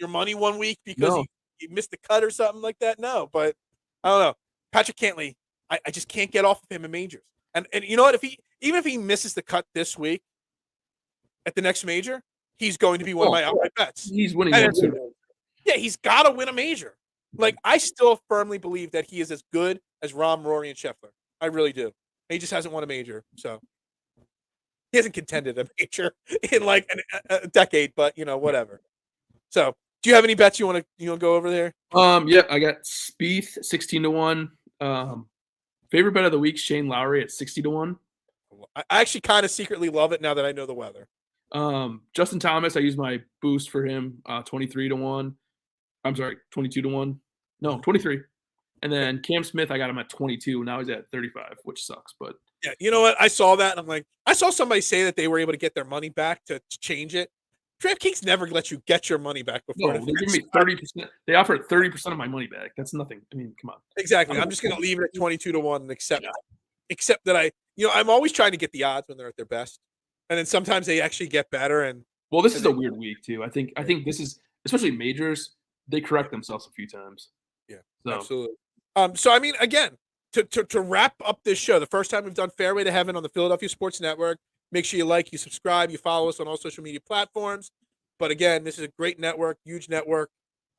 money one week because he missed the cut or something like that? No, but I don't know. Patrick Cantlay, I just can't get off of him in majors. And you know what? Even if he misses the cut this week at the next major, he's going to be one of my outright bets. He's winning. Yeah, he's got to win a major. Like, I still firmly believe that he is as good as Rahm, Rory, and Scheffler. I really do. He just hasn't won a major, so he hasn't contended a major in like a decade. But whatever. So, do you have any bets you want to go over there? Yeah, I got Spieth 16 to 1. Favorite bet of the week, Shane Lowry at 60 to 1. I actually kind of secretly love it now that I know the weather. Justin Thomas, I used my boost for him, 23 to 1. I'm sorry, 22 to 1. No, 23. And then Cam Smith, I got him at 22. Now he's at 35, which sucks. But yeah, you know what? I saw that, and I'm like, I saw somebody say that they were able to get their money back to change it. DraftKings never let you get your money back before. No, they give me 30%. They offered 30% of my money back. That's nothing. I mean, come on. Exactly. I'm just going to leave it at 22 to 1 and accept that I'm always trying to get the odds when they're at their best. And then sometimes they actually get better. And well, this is a weird week too. I think this is, especially majors, they correct themselves a few times. Yeah, absolutely. So I mean, again, to wrap up this show, the first time we've done Fairway to Heaven on the Philadelphia Sports Network. Make sure you like, you subscribe, you follow us on all social media platforms. But again, this is a great network, huge network,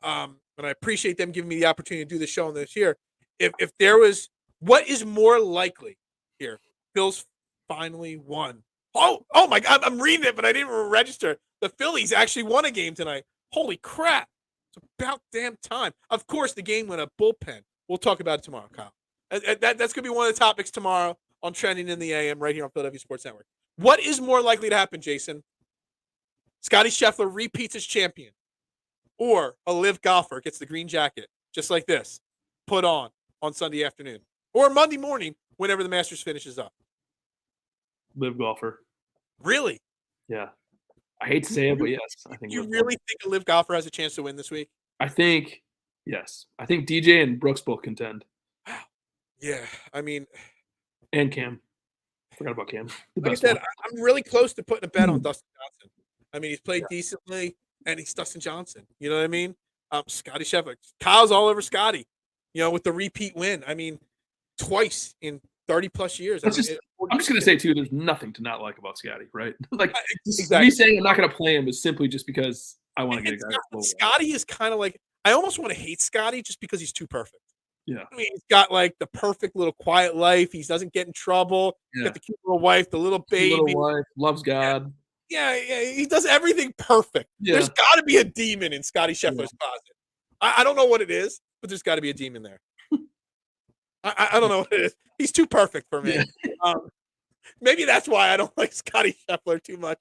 and I appreciate them giving me the opportunity to do the show on this year. If there was, what is more likely here? Phil's finally won. Oh my God, I'm reading it, but I didn't register. The Phillies actually won a game tonight. Holy crap. It's about damn time. Of course, the game went a bullpen. We'll talk about it tomorrow, Kyle. That's going to be one of the topics tomorrow on Trending in the AM right here on Philadelphia Sports Network. What is more likely to happen, Jason? Scottie Scheffler repeats as champion, or a live golfer gets the green jacket, just like this, put on Sunday afternoon, or Monday morning, whenever the Masters finishes up. Live golfer. Really? Yeah. I hate to say it, but yes. I think you really think a live golfer has a chance to win this week? I think, yes. I think DJ and Brooks both contend. Wow. Yeah, I mean, And Cam. Forgot about Cam. The like I best said, one. I'm really close to putting a bet on Mm. Dustin Johnson. I mean, he's played Yeah. decently, and he's Dustin Johnson. You know what I mean? Scottie Scheffler. Kyle's all over Scotty. With the repeat win. I mean, twice in 30 plus years. That's just. I'm just gonna say too. There's nothing to not like about Scotty, right? Like just me Exactly. saying I'm not gonna play him is simply just because I want to get a guy. Scotty is kind of like, I almost want to hate Scotty just because he's too perfect. Yeah. I mean, he's got like the perfect little quiet life. He doesn't get in trouble. He's Yeah. got the cute little wife, the little Cute baby. little wife, loves God. Yeah, he does everything perfect. Yeah. There's got to be a demon in Scottie Scheffler's closet. I don't know what it is, but there's got to be a demon there. I don't know what it is. He's too perfect for me. Yeah. Maybe that's why I don't like Scottie Scheffler too much.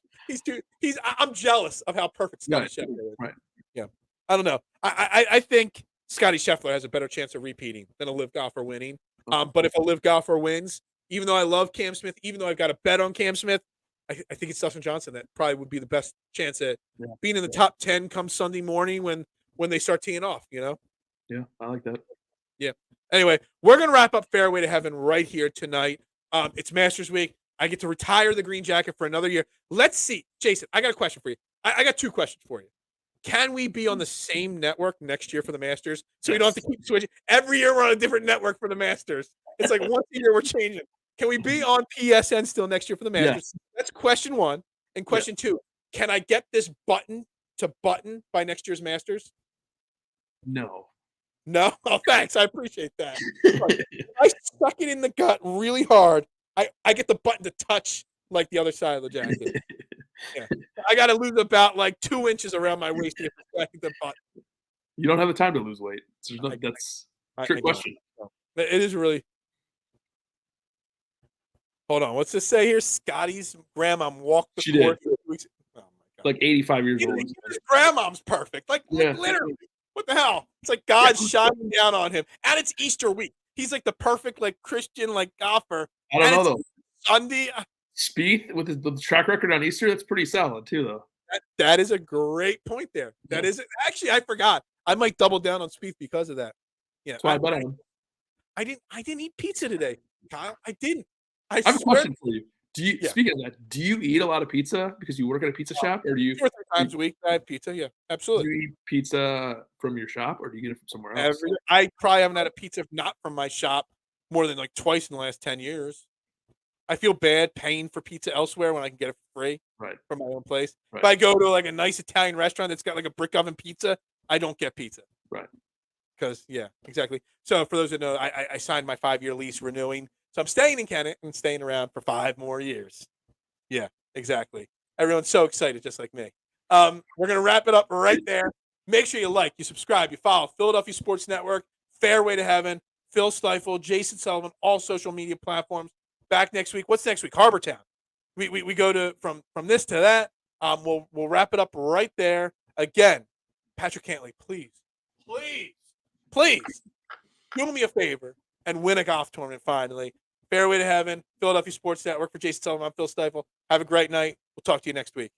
I'm jealous of how perfect Scottie Scheffler is. Right. Yeah. I don't know. I think Scottie Scheffler has a better chance of repeating than a live golfer winning. But if a live golfer wins, even though I love Cam Smith, even though I've got a bet on Cam Smith, I think it's Dustin Johnson that probably would be the best chance at being in the top 10 come Sunday morning when they start teeing off, Yeah, I like that. Yeah. Anyway, we're going to wrap up Fairway to Heaven right here tonight. It's Masters Week. I get to retire the green jacket for another year. Let's see. Jason, I got a question for you. I got two questions for you. Can we be on the same network next year for the Masters? So we don't have to keep switching. Every year we're on a different network for the Masters. It's like once a year we're changing. Can we be on PSN still next year for the Masters? Yes. That's question one. And question two, can I get this button to button by next year's Masters? No. No? Oh, thanks. I appreciate that. I stuck it in the gut really hard. I get the button to touch like the other side of the jacket. Yeah. I got to lose about like 2 inches around my waist to get the button. You don't have the time to lose weight. That's a trick question. It is really. Hold on. What's this say here? Scotty's grandma walked the court. Oh my God. Like 85 years old. His grandmom's perfect. Like literally. What the hell? It's like God's shining down on him. And it's Easter week. He's like the perfect like Christian like golfer. I don't know though. Sunday. Spieth with the track record on Easter, that's pretty solid too though. That is a great point there. That is actually I forgot. I might double down on Spieth because of that. Yeah. That's why I bet on him. I didn't eat pizza today, Kyle. I didn't. I have a question for you. Speaking of that, do you eat a lot of pizza because you work at a pizza shop, or do you 2 or 3 times a week I have pizza? Yeah, absolutely. Do you eat pizza from your shop, or do you get it from somewhere else? I probably haven't had a pizza not from my shop more than like twice in the last 10 years. I feel bad paying for pizza elsewhere when I can get it for free from my own place. Right. If I go to like a nice Italian restaurant that's got like a brick oven pizza, I don't get pizza. Right. Because exactly. So for those that know, I signed my 5-year lease renewing. So I'm staying in Kennett and staying around for 5 more years. Yeah, exactly. Everyone's so excited, just like me. We're going to wrap it up right there. Make sure you like, you subscribe, you follow Philadelphia Sports Network, Fairway to Heaven, Phil Stifle, Jason Sullivan, all social media platforms. Back next week. What's next week? Harbor Town. We go to from this to that. We'll wrap it up right there. Again, Patrick Cantley, please do me a favor and win a golf tournament finally. Fairway to Heaven, Philadelphia Sports Network. For Jason Sullivan, I'm Phil Stifle. Have a great night. We'll talk to you next week.